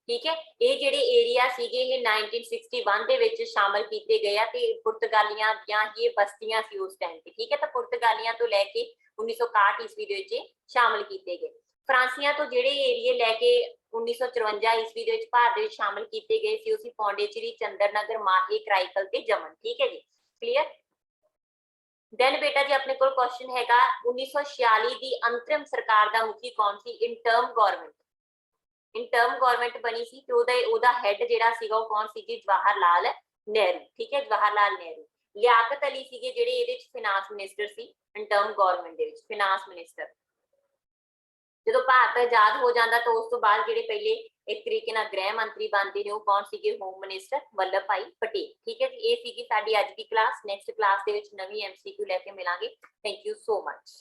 ਠੀਕ ਹੈ, ਇਹ ਜਿਹੜੇ ਏਰੀਆ ਸੀਗੇ ਇਹ 1961 ਦੇ ਵਿੱਚ ਸ਼ਾਮਲ ਕੀਤੇ ਗਏ ਆ ਤੇ ਪੁਰਤਗਾਲੀਆਂ ਦੀਆਂ ਇਹ ਬਸਤੀਆਂ ਸੀ ਉਸ ਟਾਈਮ ਤੇ। ਠੀਕ ਹੈ, ਤਾਂ ਪੁਰਤਗਾਲੀਆਂ ਤੋਂ ਲੈ ਕੇ 1961 ਈਸਵੀ ਦੇ ਵਿੱਚ ਸ਼ਾਮਲ ਕੀਤੇ ਗਏ। ਫਰਾਂਸੀਆਂ ਤੋਂ ਜਿਹੜੇ ਏਰੀਏ ਲੈ ਕੇ 1954 ਈਸਵੀ ਦੇ ਵਿੱਚ ਭਾਰਤ ਦੇ ਵਿੱਚ ਸ਼ਾਮਲ ਕੀਤੇ ਗਏ ਸੀ ਉਹ ਸੀ ਪੌਂਡੀਚੇਰੀ, ਚੰਦਰਨਗਰ, ਮਾਹੇ, ਕਰਾਈਕਲ ਤੇ ਜਮਨ। ਠੀਕ ਹੈ ਜੀ, ਕਲੀਅਰ। ਦੈਨ ਬੇਟਾ ਜੀ ਆਪਣੇ ਕੋਲ ਕੁਐਸਚਨ ਹੈਗਾ 1946 ਦੀ ਅੰਤਰਿਮ ਸਰਕਾਰ ਦਾ ਮੁਖੀ ਕੌਣ ਸੀ? ਇਨ ਟਰਮ ਗਵਰਨਮੈਂਟ ਬਣੀ ਸੀ ਤੇ ਉਹਦਾ ਹੈਡ ਜਿਹੜਾ ਸੀਗਾ ਉਹ ਕੌਣ ਸੀ ਜੀ? ਜਵਾਹਰ ਲਾਲ ਨਹਿਰੂ। ਠੀਕ ਹੈ, ਜਵਾਹਰ ਲਾਲ ਨਹਿਰੂ। ਲਿਆਕਤ ਅਲੀ ਸੀਗੇ ਜਿਹੜੇ ਇਹਦੇ ਵਿੱਚ ਫਿਨਾਂਸ ਮਿਨਿਸਟਰ ਸੀ, ਇਨ ਟਰਮ ਗਵਰਨਮੈਂਟ ਦੇ ਵਿੱਚ ਫਿਨਾਂਸ ਮਿਨਿਸਟਰ। ਜਦੋਂ ਭਾਰਤ ਆਜ਼ਾਦ ਹੋ ਜਾਂਦਾ ਤਾਂ ਉਸ ਤੋਂ ਬਾਅਦ ਜਿਹੜੇ ਪਹਿਲੇ ਇੱਕ ਤਰੀਕੇ ਨਾਲ ਗ੍ਰਹਿ ਮੰਤਰੀ ਬਣਦੇ ਨੇ ਉਹ ਕੌਣ ਸੀਗੇ? ਹੋਮ ਮਿਨਿਸਟਰ ਵਲਭ ਭਾਈ ਪਟੇਲ। ਠੀਕ ਹੈ ਜੀ, ਇਹ ਸੀਗੀ ਸਾਡੀ ਅੱਜ ਦੀ ਕਲਾਸ। ਨੈਕਸਟ ਕਲਾਸ ਦੇ ਵਿੱਚ ਨਵੀਂ MCQ ਲੈ ਕੇ ਮਿਲਾਂਗੇ। Thank you so much.